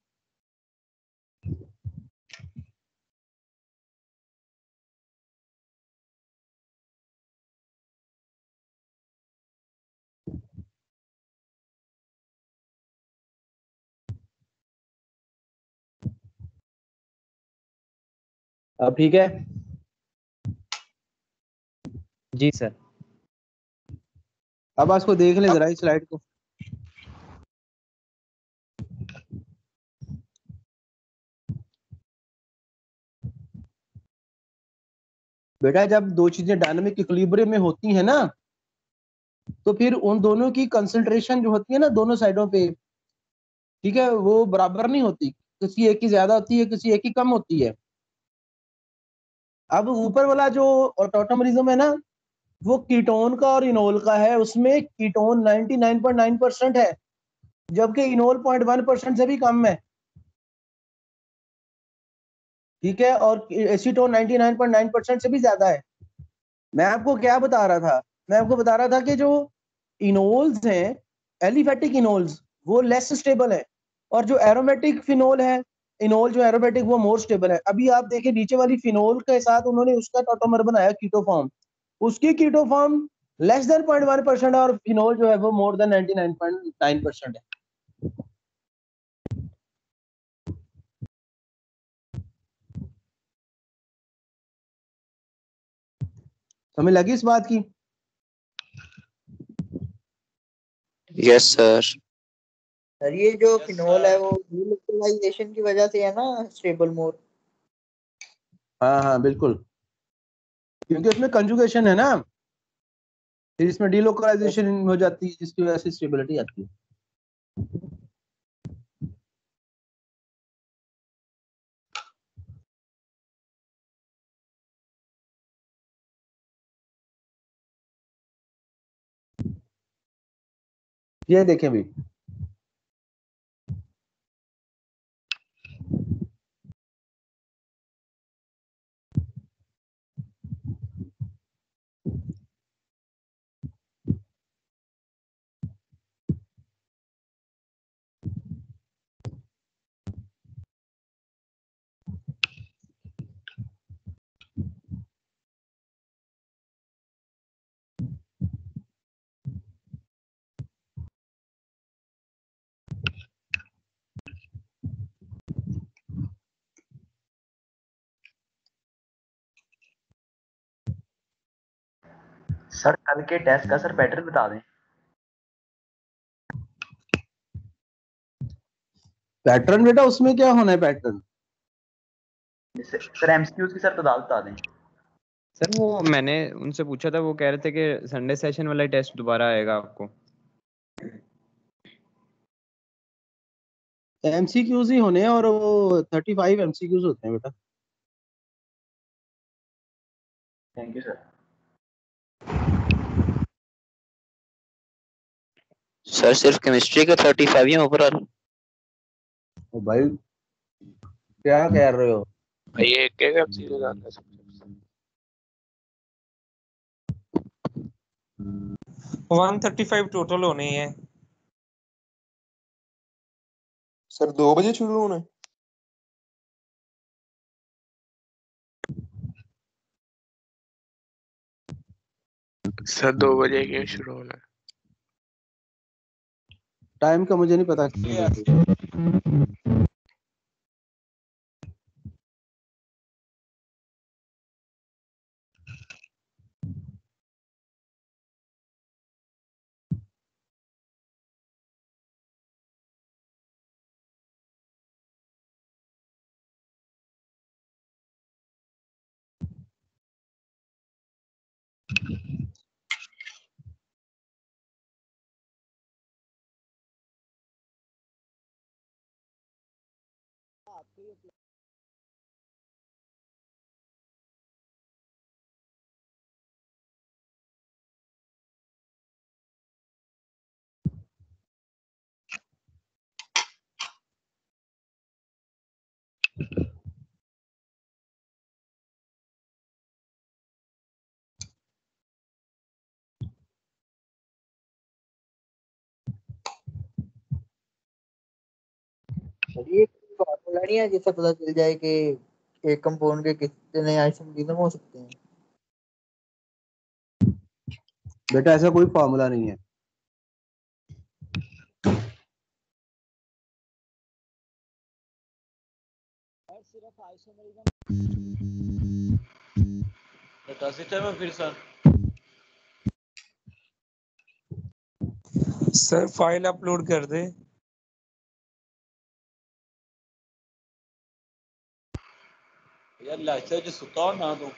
अब ठीक है. जी सर. अब इसको देख लें जरा इस स्लाइड को. बेटा जब दो चीजें डायनामिक इक्विलिब्रियम में होती है ना, तो फिर उन दोनों की कंसंट्रेशन जो होती है ना दोनों साइडों पे, ठीक है, वो बराबर नहीं होती. किसी एक की ज्यादा होती है, किसी एक की कम होती है. अब ऊपर वाला जो टॉटोमरिज्म है ना, वो कीटोन का और इनोल का है. उसमें कीटोन 99.9% है, जबकि इनोल 0.1% से भी कम है. ठीक है, और एसीटोन 99.9% से भी ज्यादा है. मैं आपको क्या बता रहा था, मैं आपको बता रहा था कि जो इनोल्स हैं, एलिफेटिक इनोल्स, वो लेस स्टेबल है, और जो एरोमेटिक फिनोल है, इनोल जो एरोमेटिक, वो मोर स्टेबल है. अभी आप देखें नीचे वाली फिनोल के साथ उन्होंने उसका टॉटोमर बनाया कीटो फॉर्म. उसकी कीटो फॉर्म लेस देन 0.1% है, और फिनोल जो है वो मोर देन 99.9% है. समझ लगी इस बात की? Yes sir. सर ये जो फिनोल है वो डीलोकलाइजेशन की वजह से है ना स्टेबल मोर. हाँ हाँ बिल्कुल, क्योंकि उसमें कंजुगेशन है ना, फिर इसमें डीलोकलाइजेशन हो जाती है जिसकी वजह से स्टेबिलिटी आती है. ये देखें भी सर कल के टेस्ट का सर पैटर्न बता दें। पैटर्न बेटा उसमें क्या होना है पैटर्न? सर एमसीक्यूज की सर तादाद बता दें। सर वो मैंने उनसे पूछा था, वो कह रहे थे कि संडे सेशन वाला टेस्ट दोबारा आएगा आपको। एमसीक्यूज ही होने हैं और वो 35 एमसीक्यूज होते हैं बेटा। Thank you sir. सर सिर्फ केमिस्ट्री का 35 है ओवरऑल? ओ भाई क्या कह रहे हो? भाई एक एक एमसीक्यू आता है। 135 टोटल होने हैं। सर 2 बजे शुरू होना है। सर 2 बजे क्यों शुरू होना है? टाइम का मुझे नहीं पता। ये फॉर्मूला नहीं है जिससे पता चल जाए कि एक कंपाउंड के कितने आइसोमरिज्म हो सकते हैं। बेटा ऐसा कोई फॉर्मूला नहीं है। और सिर्फ आइसोमरिज्म बता सिस्टम है फिर सर। सर फाइल अपलोड कर दे। यार लाइसेंस जो सुता हो ना तो